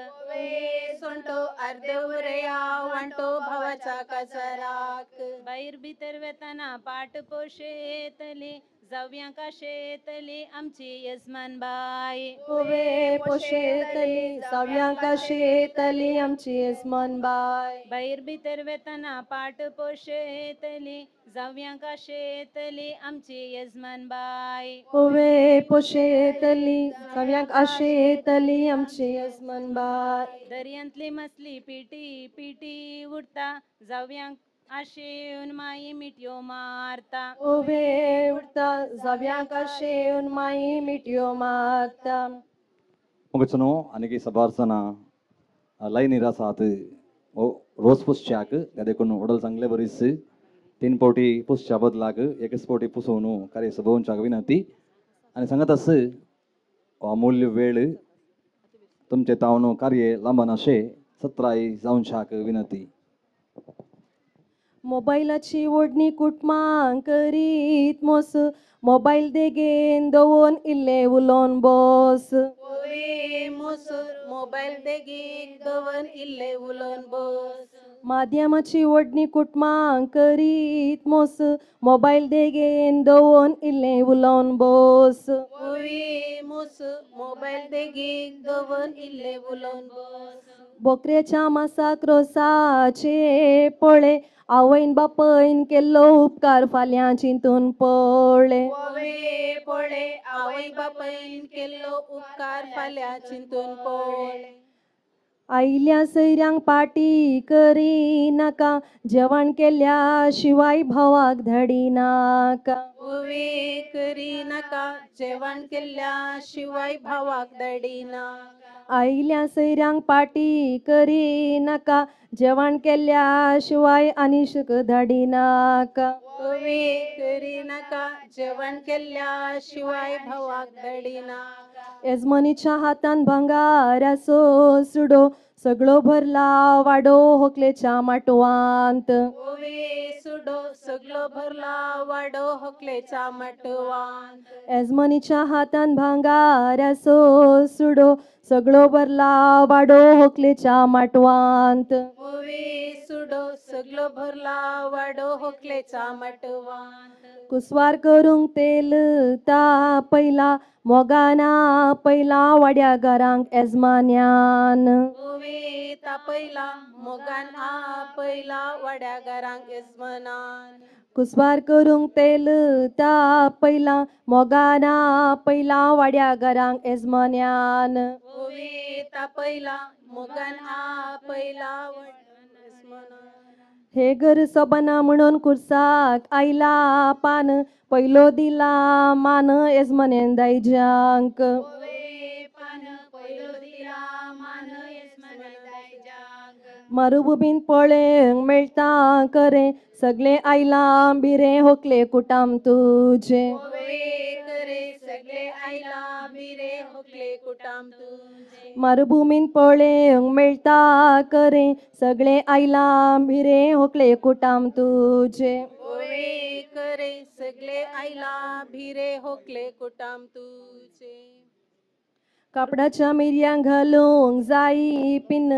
सोंटो अर्ध उरया वांटो भावाचा काजराक बाहेर भितर वेताना पाट पोशेतली जावयांका शेतली आमची यजमान बाई ओवे पोशेतली जावयांका शेतली आमची यजमान बाय बाहेर भितर वेताना पाट पोशेतली जावयांका शेतली आमची यजमान बाई ओवे पोशेतली जावयांका शेतली आमची यजमान बाय दर्यांतली मसली पिटी पिटी उडता जावयांक आशेवन माई मिटयो मारता ओवे उडता जावयांका शेवन माई मिटयो मारता मुगचनो अनेकी सबारसना लय निरासात रोज पुसच्याक गदेकून उडल चांगले बरीच 3 पोटी पुसच्या बदलाक एकच पोटी पुसवून कार्य सभवूनच्याक विनंती आणि सांगत अस अमूल्य वेळ तुमचे तावन कार्य लांबन असे 17 जावनशाक विनंती मोबायलाची ओढणी कुटमांक करीत मोस मोबाईल देगेन दवोन इल्ले उलोवन बस ओवे मोसर मोबाईल देगीक दवन इल्ले उलोवन बस माध्यमाची ओढणी कुटमांक करीत मोस मोबाईल देगेन दवोन इल्ले उलोवन बस ओवे मोस मोबाईल देगीक दवन इल्ले उलोवन बस बोकऱ्याच्या मासाक रोसाचे पळे आवयन बापयन केल्लो उपकार फाल्यां चिंतून पळय ओवे पळे आवय बापयन केल्लो उपकार फाल्यां चिंतून पळय आयल्या सैऱ्यांक पाटी करी नाका जेवण केल्या शिवाय भावाक धाडी नाका ओवे करी नाका जेवण केल्या शिवाय भावाक दडी नाका आयल्या सैऱ्यांक पाटी करी नाका जेवण केल्या शिवाय आनिशक धाडी नाका ओवे करी नाका जेवण केल्या शिवाय भावाक दडी नाका यजमनीच्या हातान भंगार असो सुडो सगळो भरला वाडो होकलेच्या माटवांत ओवे सुडो सगळो भरला वाडो होकलेच्या माटवांत यजमनीच्या हातान भांगार असो सुडो सगळो भरला वाडो होकलेच्या माटवांत ओवे सुडो सगळो भरला वाडो होकलेच्या माटवांत कुसवार करूंक तेल तापयला मोगाना पयला वाड्या घरांक यजमान्यान ओवे तापयला मोगान आपयला वाड्या घरांक यजमानान कुसवार करूंक तेल तापयला मोगाना पयला वाड्या घरांक यजमान्यान ओवे तापयला मोगान आपयला यजमानान हे घर सोबना म्हणून कुर्साक आयला पान पयलो दिला मान यजमानेन दायजांक मरुभुमीन पळेंक मेळटा करे सगळे आयला बिरे होकले कुटाम तुझे सगळे आयला बिरे होकले कुटाम तुझे मरुभूमीन पळेंक मेळटा करे सगळे आयला भिरे होकले कुटाम तुझे ओवे करे सगळे आयला भिरे होकले कुटाम तुझे कापडाच्या मिरयां घालूंक जाई पिन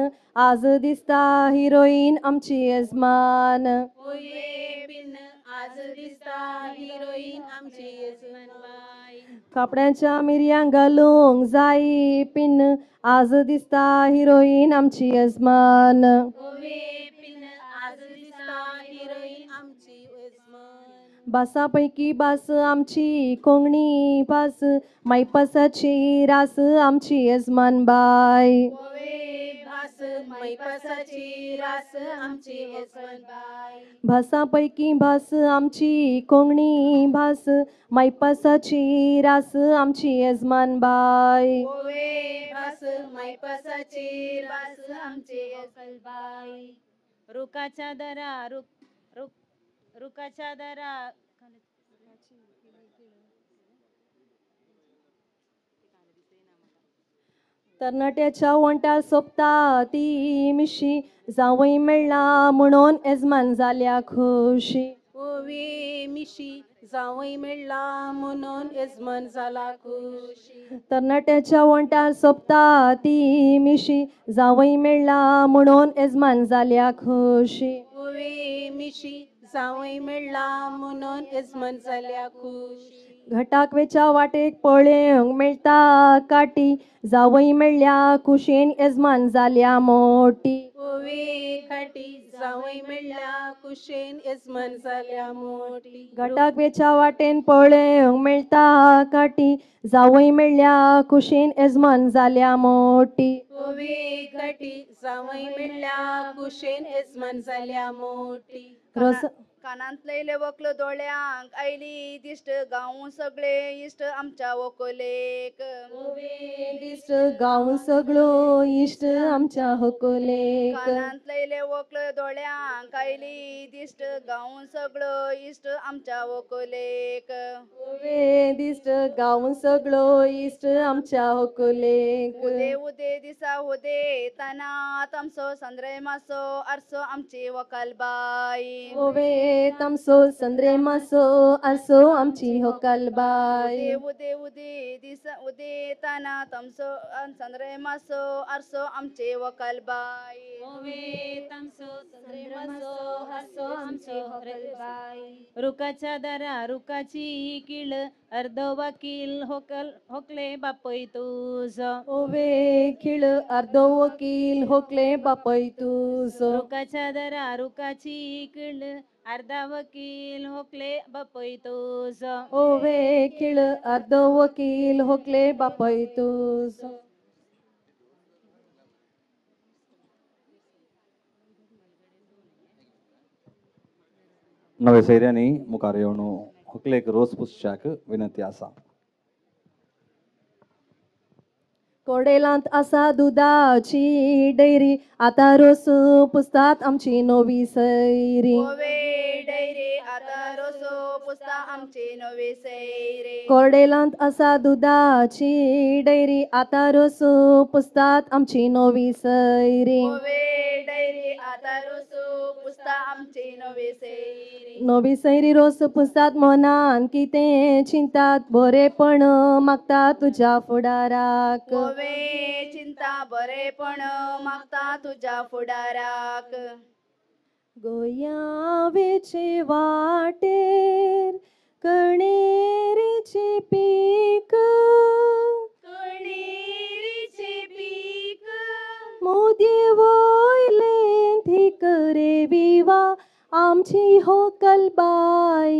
आज दिसता हिरोईन आमची यजमान ओये बिन आज दिसता हिरोईन आमची यजमानबाई कापडाच्या मिरयां घालूंक जाई पिन आज दिसता हिरोईन आमची यजमान ओवे बिन आज दिसता हिरोईन आमची यजमान बासापैकी बास आमची कोंकणी भास मैपासाची रास आमची यजमान बाय ओवे भास मैपासाची रास आमची यजमानबाई भासापैकी भास आमची कोंकणी भास मैपासाची रास आमची यजमान बाय ओवे भास मैपासाची रास आमची यजमानबाई रुखाच्या दरा रुखाच्या दरा तरणाट्याच्या वंटार सोपता ती मिशी जावई मेळ्ळा म्हणून यजमान जाल्या खुशी ओवे मिशी जावई मेळ्ळा म्हणून यजमान जाला खुशी तरणाट्याच्या वंटार सोपता ती मिशी जावई मेळ्ळा म्हणून यजमान जाल्या खुशी ओवे मिशी जावई मेळ्ळा म्हणून यजमान जाल्या खुशी घटाक वेच्या वाटेक पळेंक मेळटा काटी जावई मेळ्ळ्या कुशेन यजमान जाल्या मोठी ओवे खाटी जावई मेळ्ळ्या कुशेन यजमान जाल्या मोठी घटाक वेच्या वाटेन पळेंक मेळटा काटी जावई मेळ्ळ्या कुशेन यजमान जाल्या मोठी ओवे खाटी जावई मेळ्ळ्या कुशेन यजमान जाल्या मोठी रस कानांत लयले वकलो दोळ्यांक आयली दिश्ट गांव सगळे इश्ट आमच्या वकोलेक दिश्ट गांव सगळो इश्ट आमच्या होकोलेक कानांत लयले वकलो दोळ्यांक आयली दिश्ट गांव सगळो इश्ट आमच्या वकोलेक दिश्ट गांव सगळो इश्ट आमच्या होकोलेक उदे उदे दिसा उदे तना तमसो संद्रे मासो आरसो आमची वकालबाई ओवे तमसो संद्रे मासो आरसो आमची होकालबाई उदे उदे दिसा उदे तना तमसो संद्रे मासो आरसो आमचे वकालबाई ओवे तमसो संद्रे मासो आरसो आमची वकालबाई रुखाच्या दरा रुखाची किळ अर्ध वकील होकले बापय तुझ ओवे खिळ अर्धो वकील होकले बापय तुझ रुखाच्या दरा रुखाची किळ अर्धा वकील होकले बापय तुझ ओवे खिळ अर्धो वकील होकले बापय तुझ नवे सैर्यांनी मुखार येवन होकलेक रोस पुसच्याक विनंती आसा. कोडेलांत आसा दुधाची डेरी आता रोस पुसतात आमची नवी सैरी ओवे डैरे आता रोसो पुसता आमचे नवे सैरे कोडेलांत आसा दुधाची डेरी आता रोस पुसतात आमची नवी सैरी ओवे डैरे आता रोसो पुसता आमचे नवे सैरे नवी सैरी रोस पुसतात मनान कितें चिंतात बरेपण मागता तुझ्या फुडाराक ओवे चिंता बरेपण मागता तुझ्या फुडाराक गोयावेचे वाटेर कणेरीचे पीक कणेरीचे पीक मोदये वयले थीक रे विवा आमची होकलबाई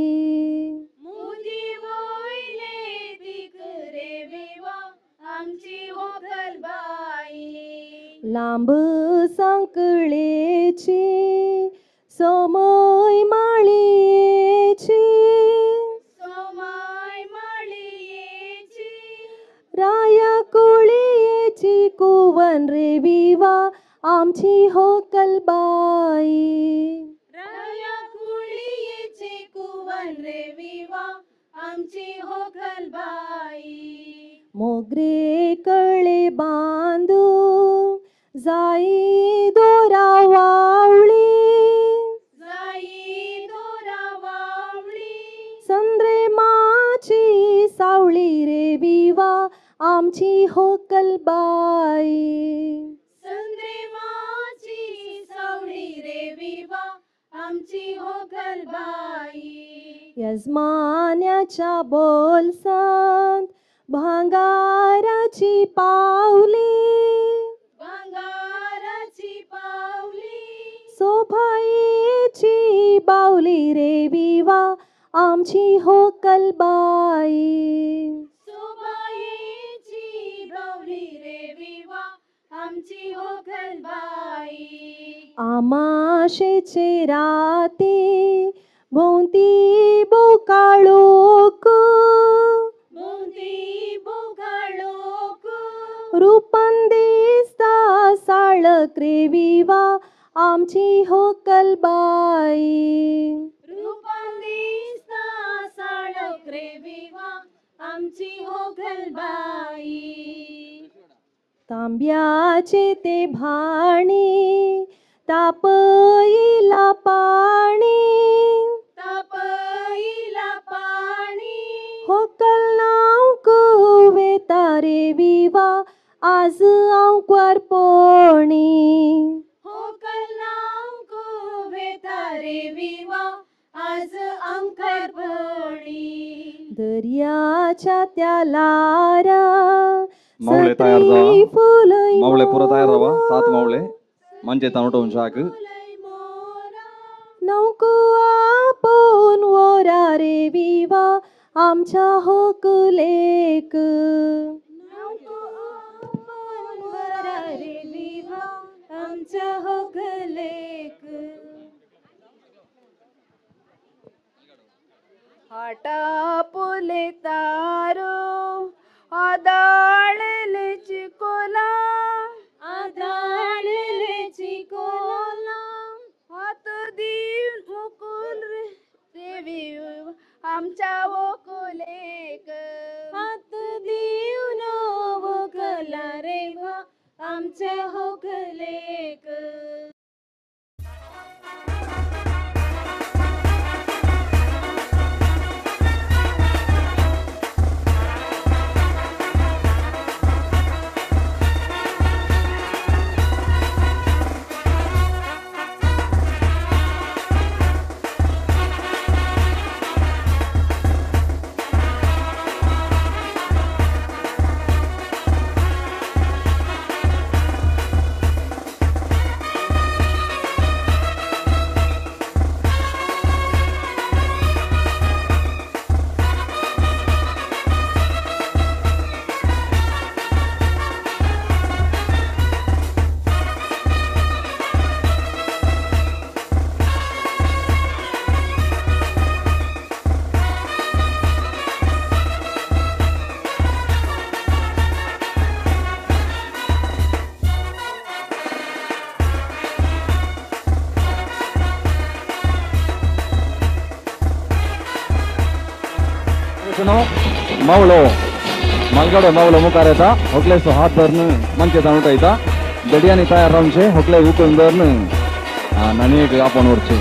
मोदी वयले थीक रे विवा आमची होकलबाई लांब सांकळेची सोमय माळयेची सोमाय माळयेची राया कोळयेची कुवन रे विवा आमची होकलबाई राया कुळयेची कुवन रे विवा आमची आमची होकलबाई मोगरे कळे बांधू जाई दोरा वावळी जाई दोरा वावळी संद्रेमाची सावळी रे विवा आमची होकलबाई संद्रेमाची सावळी रे विवा आमची होकलबाई यजमान्याच्या बोलसांत भांगाराची पावली भांगाराची पावली सोभाईची बावली रे विवा आमची होकलबाई सोबाईची बावली रे विवा आमची होकलबाई आमाशेचे राती भोवती बोकाळोक भोवती बोकाळोक रूपन दिसता साळक रे विवा आमची होकलबाई रूपान दिसता साळक रे विवा आमची होकलबाई तांब्याचे ते भाणी तापईला पाणी तापईला पाणी होकल नाव कुवेता रे विवा आज आंकवार पोणी होकल नाव कुवेता रे विवा आज अंकर पोणी दर्याच्या त्या लारा मावळे तयार जावा मावळे पुरं तयार राहा 7 मावळे म्हणजे तांटवून शाक नौको आपण वोरा रे विवा आमच्या होकलेक रे विवा आमच्या होकलेक हाटा पुले तारो आदाळले चिकोला आदाळले चिकोला हात देऊन मुकुल रेवी आमच्या वकुलेक हात देऊन वकला रेवा आमच्या होकलेक मावळो मलगडो मावळो मुखार येता होकले सो हात धरन मंचे ताणूट येता दडियानी तयार रावनचे होकले उकळून धरन नानी एक आपण वरचे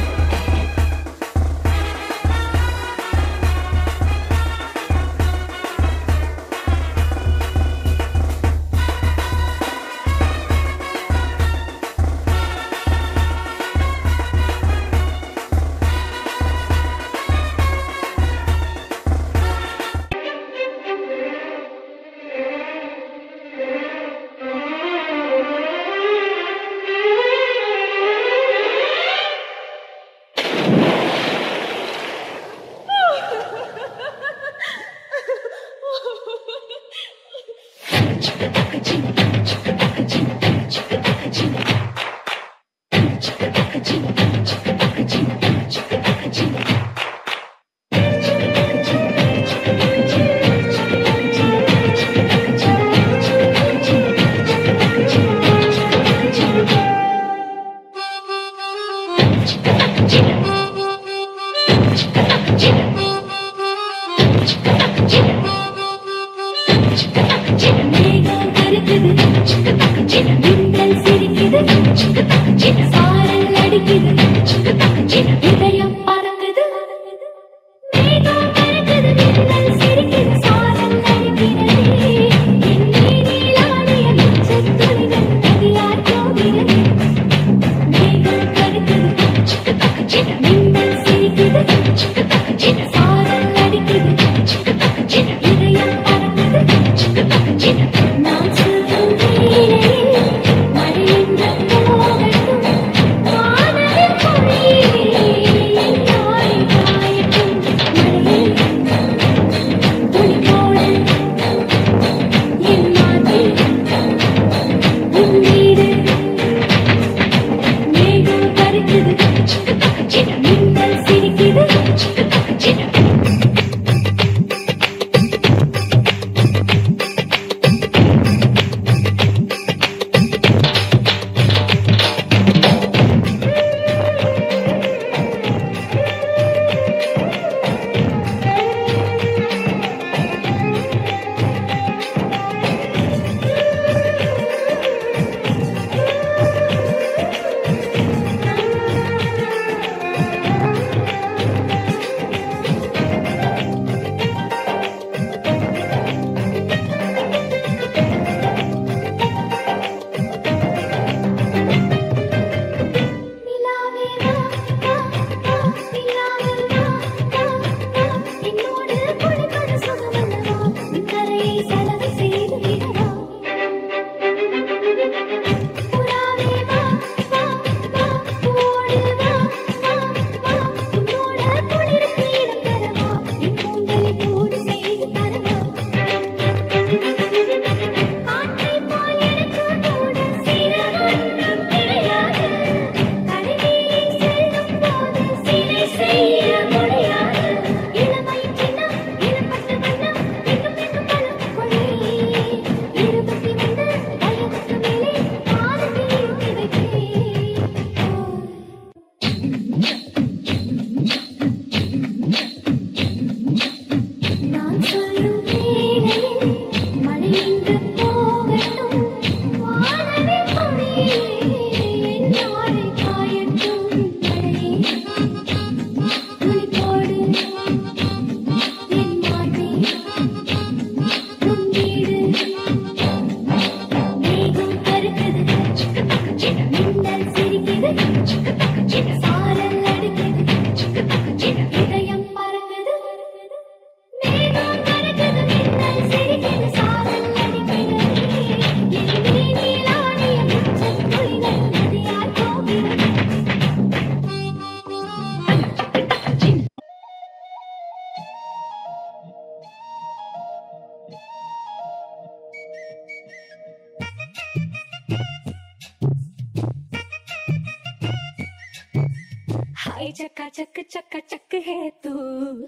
चकाचक चकाचक है तू,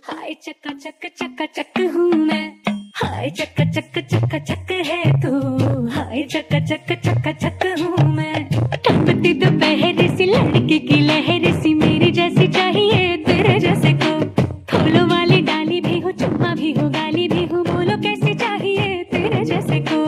हाय चकाचक चकाचक हूँ मैं, हाय चकाचक चकाचक है तू, हाय चकाचक चकाचक हूँ मैं। टपकती दोपहर सी लड़की की लहर सी, मेरी जैसी चाहिए तेरे जैसे को। फूलों वाली डाली भी हो, चुम्मा भी हो, गाली भी हो, बोलो कैसी चाहिए तेरे जैसे को।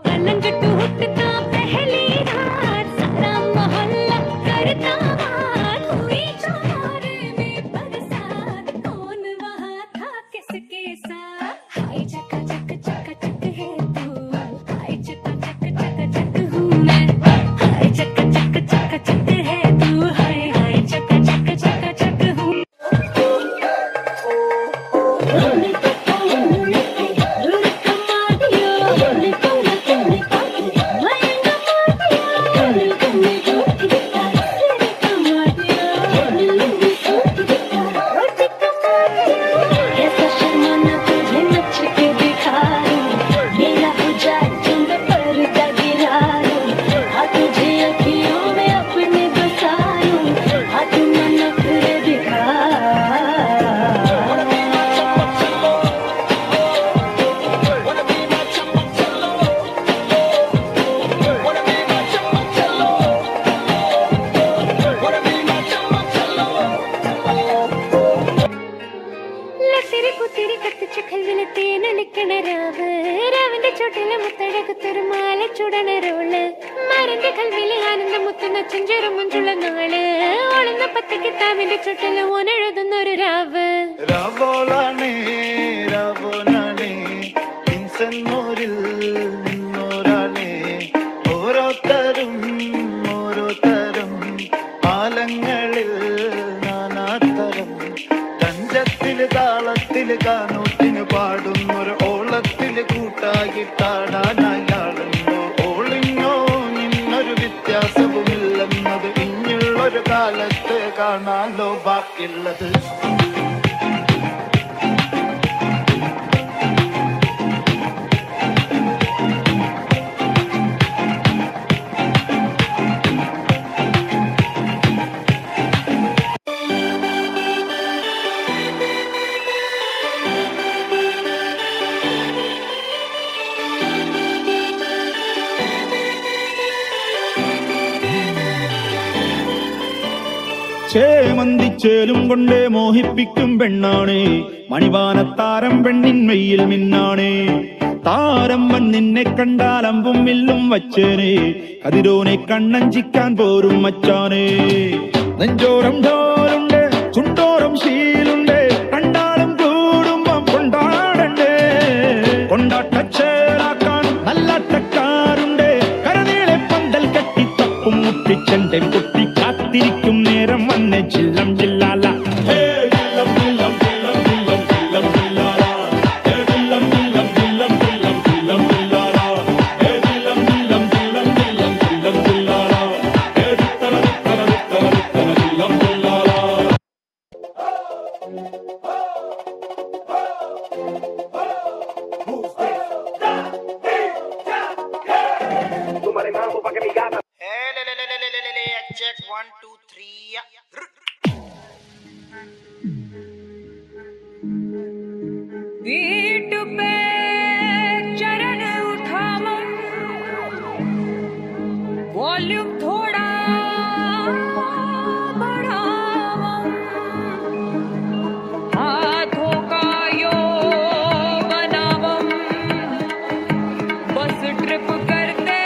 पलंग टूटता पहली रात, सारा मोहल्ला करता बात, हुई चौरे में बरसात, कौन वहाँ था किसके साथ। हाय चकाचक चकाचक है तू, हाय चकाचक चकाचक हूँ मैं, हाय चकाचक चकाचक है तू, हाय हाय चकाचक चकाचक हूँ। ചേലും കൊണ്ടേ മോഹിപ്പിക്കും പെണ്ണാണേ, മണിവാനത്താരം പെണ്ണിൻ മെയ്യിൽ മിന്നാണേ. താരം വൻ നിന്നെ കണ്ടാൽ അമ്പും വില്ലും വച്ചേനെ, കതിരോനെ കണ്ണഞ്ചിക്കാൻ പോരും മച്ചാനേ. നെഞ്ചോരം ഢോലുണ്ട്, ചുണ്ടോരം ശീലുണ്ട്, കണ്ടാലും കൂടുമ്പം കൊണ്ടാടണ്ടേ. കൊണ്ടാട്ടച്ചേലാക്കാൻ നല്ലാട്ടക്കാരുണ്ട്, കരനീളെ പന്തൽ കെട്ടി തപ്പും മുട്ടിച്ചെന്റെ കുട്ടി കാത്തിരിക്കും നേരം വന്നെ ചില്ലം ചില്ലാല. Check 1 2 3. पीठ पे चरण उठाओ, वॉल्यूम थोड़ा बढ़ाओ, हाथों का योग बनाओ, बस ट्रिप करते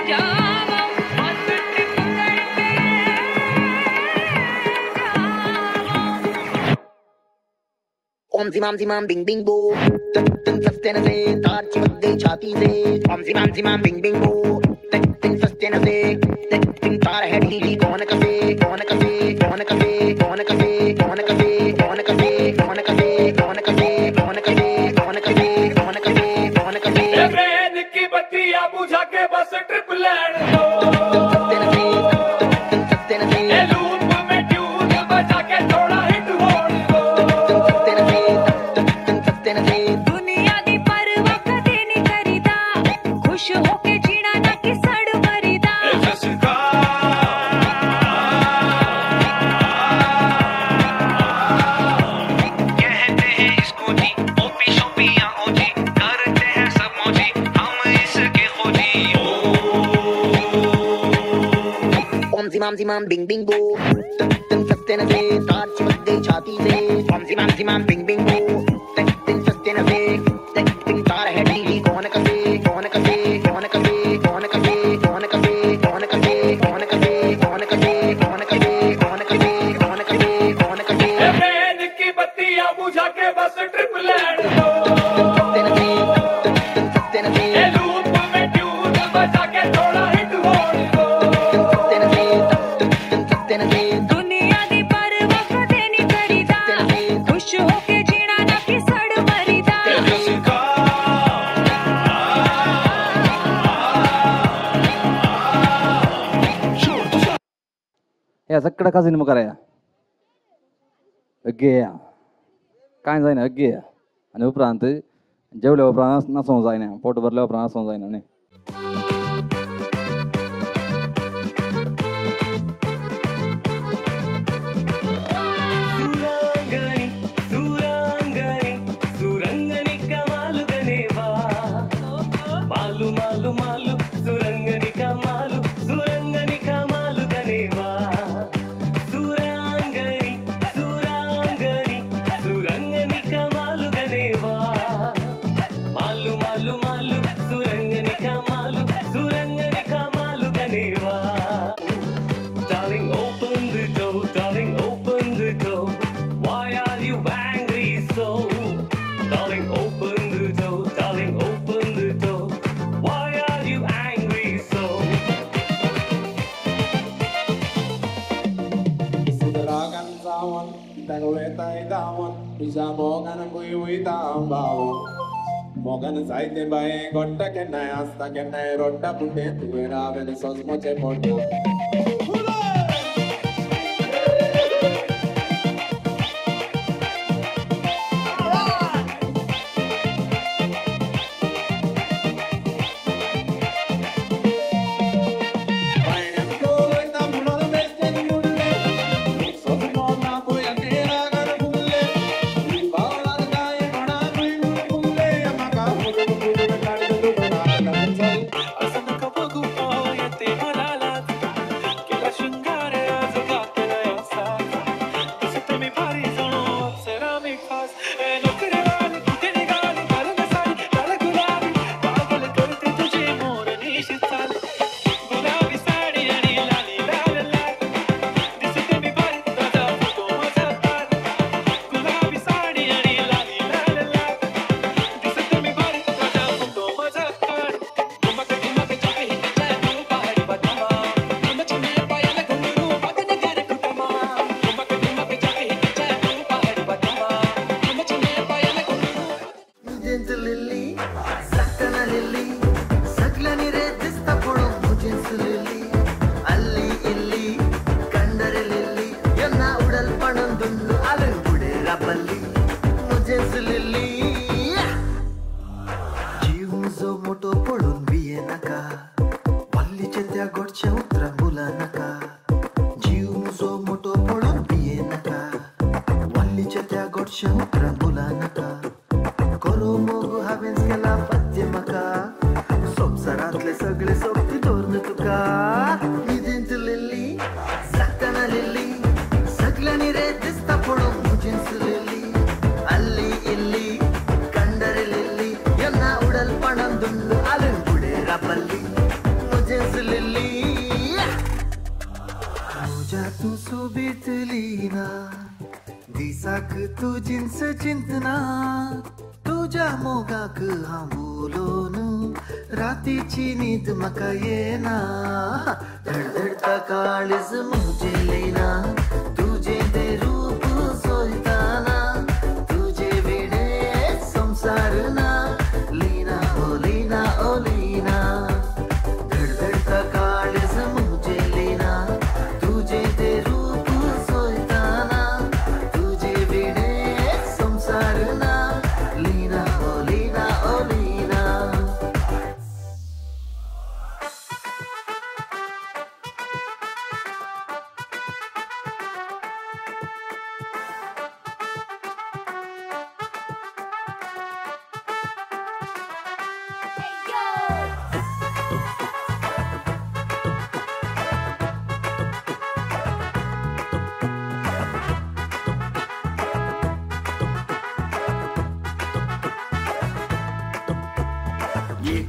जाओ, बस ट्रिप करते ओम झिमाम बिंग बिंग बो, तन सस्ते नसे तार चिपक गई छाती से. ओम झिमाम बिंग बिंग बो, तन सस्ते नसे तार है ढीली. कौन कसे कौन कसे कौन कसे कौन कसे कौन कसे कौन कसे कौन कसे कौन कसे कौन कसे कौन कसे कौन कसे कौन कसे. ब्रेन की बत्तियां बुझा के बस ट्रिप लैंड दो. सस्ते नसे लूप में ट्यून बजा के थोड़ा हिट होने दो. दुनिया दी परवाह कदे नहीं करीदा, खुश होके जीना ना कि सड़ मरीदा. zimam bing bing bo. Tin sastena se taar chimk gayi chhati se. Zimam bing bing bo. Tin sastena se tin taar hai dili kaun kase kaun kase kaun kase kaun kase kaun kase kaun kase kaun kase kaun kase kaun kase kaun kase kaun kase kaun kase. Train की बत्तियां बुझा के बस trip land दो। ये loop में tune बजा के थोड़ा hit होने दो। दुनिया दी परवाह कदे नहीं करीदा, खुश होके जीना ना कि सड़ मरीदा। या सगळं का सिनेमा कराया अग्गेया काय जायना अग्गेया आणि उपरांत जेवल्या उपरांत नाचोंक जायना, पोट भरल्या उपरांत नाचोंक जायना न्ही. सुरंगनी कमाल गनेवा मालू मालू मालू सुरंगनी कमालू सुरंगनी कमाल गनेवा सुरंगनी सुरंगनी कमाल गनेवा मालू मालू मालू सुरंगनी कमालू सुरंगनी कमाल गनेवा. Darling, open the door, darling, open the door. Why are you angry so? Darling, open the door, darling, open the door. Why are you angry so? Isudaragan sawan, tagweta idawan, isamogan buiwitam bawan. Mogan saite bae gotta kenna asta kenna rotta putte tuera ven sosmoche potta.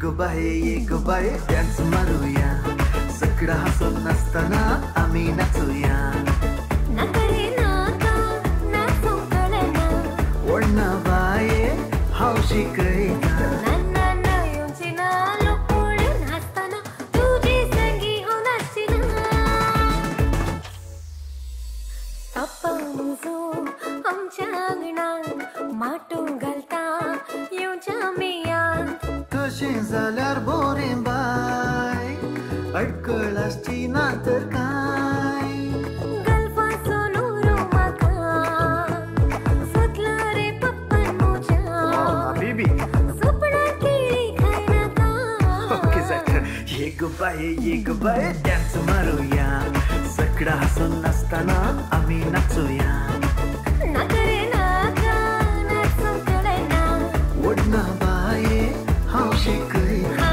ये ग बाये dance मारूया सगळं हसून नसताना आम्ही नाचूया ओढणा बाये हौशी कळीना माटो घालता येवच्या मियान कशें जाल्यार बोरें बाय अडकळासची ना तर काय गल्फाचो नुरो म्हाका सोदला रे पप्पान म्हज्या बेबी सपना केळी खायनाका ओके जाता ये ग बाये डान्स मारूया सगळं हसून नाचताना आम्ही नाचूया ओढणा बाये हौशी कळीना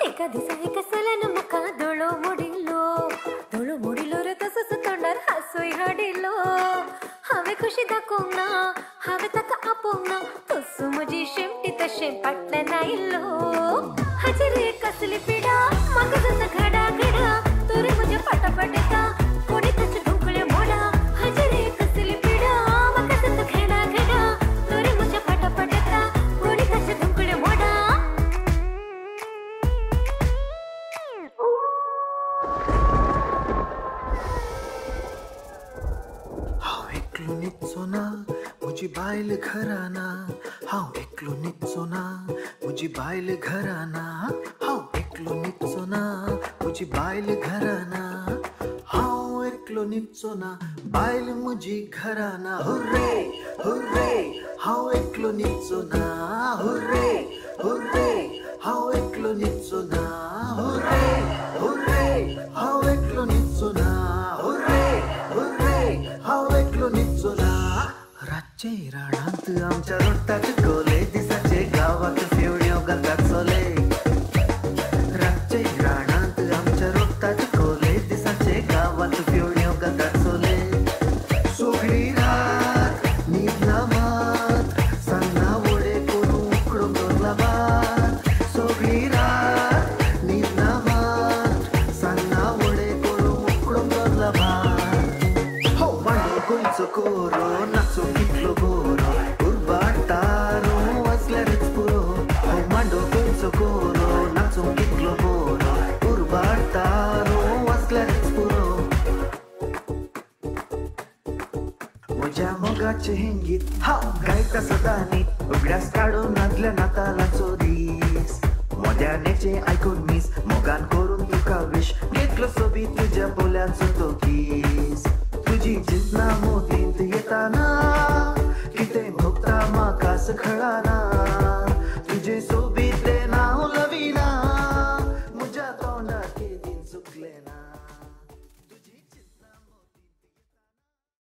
एका दिसा एका सल्यान म्हाका दोळो मोडिलो रे तसोच तोंडार हासूय हाडिलो हांवें कशी दाखोवंक ना हांवें ताका आपोवंक ना तसो म्हजी शेमटी तशें फाटल्यान आयिल्लो हाजी रे कसली पिडा म्हाका जाता घडा घडा तोरी म्हज्या फाटाफाट येता कोणी ताचे ढोकळे मोडा हाजी रे कसली पिडा म्हाका जाता घडा घडा तोरी म्हज्या फाटाफाट येता कोणी ताचे ढोकळे मोडा एकलो न्हिदचो ना म्हजी बायल घराना हांव एकलो न्हिदचो ना म्हजी बायल घराना हांव एकलो न्हिदचो ना म्हजी बायल घराना हांव एकलो न्हिदचो ना बायल म्हजी घराना हुर्रे हुर्रे हांव एकलो न्हिदचो ना हुर्रे हुर्रे हांव एकलो न्हिदचो ना हुर्रे हुर्रे हांव एकलो न्हिदचो ना हुर्रे हुर्रे हांव एकलो न्हिदचो ना रातचे रानांत आमच्या रोट्टात गोले दिसाचे गावात फेवड्यो घालतात सोले रातचे रानांत आमच्या रोट्टात गोले दिसाचे गावात फेवड्यो घालतात सोले सगळी रात न्हिदना मात सान्नां वडे करून उकडून दवरला भात सगळी रात न्हिदना मात सान्नां वडे करून उकडून दवरला भात हो मांडो गोंयचो कोरो नाचो कितलो गोरो उरबाटारो वाचल्यारच पुरो हो मांडो गोंयचो कोरो नाचो कितलो गोरो उरबाटारो वाचल्यारच पुरो म्हज्या मोगाचें हेंगीत हांव गायता सदांनी उगड्यास काडून नादल्या नातालांचो दीस मोद्यानेचें आयकून मीस मोगान करून तुका विश घेतलो सोबी तुज्या बोल्यांचो तो किस तुजी चिंतना मोदींत येताना कितें भोगता म्हाकाच कळना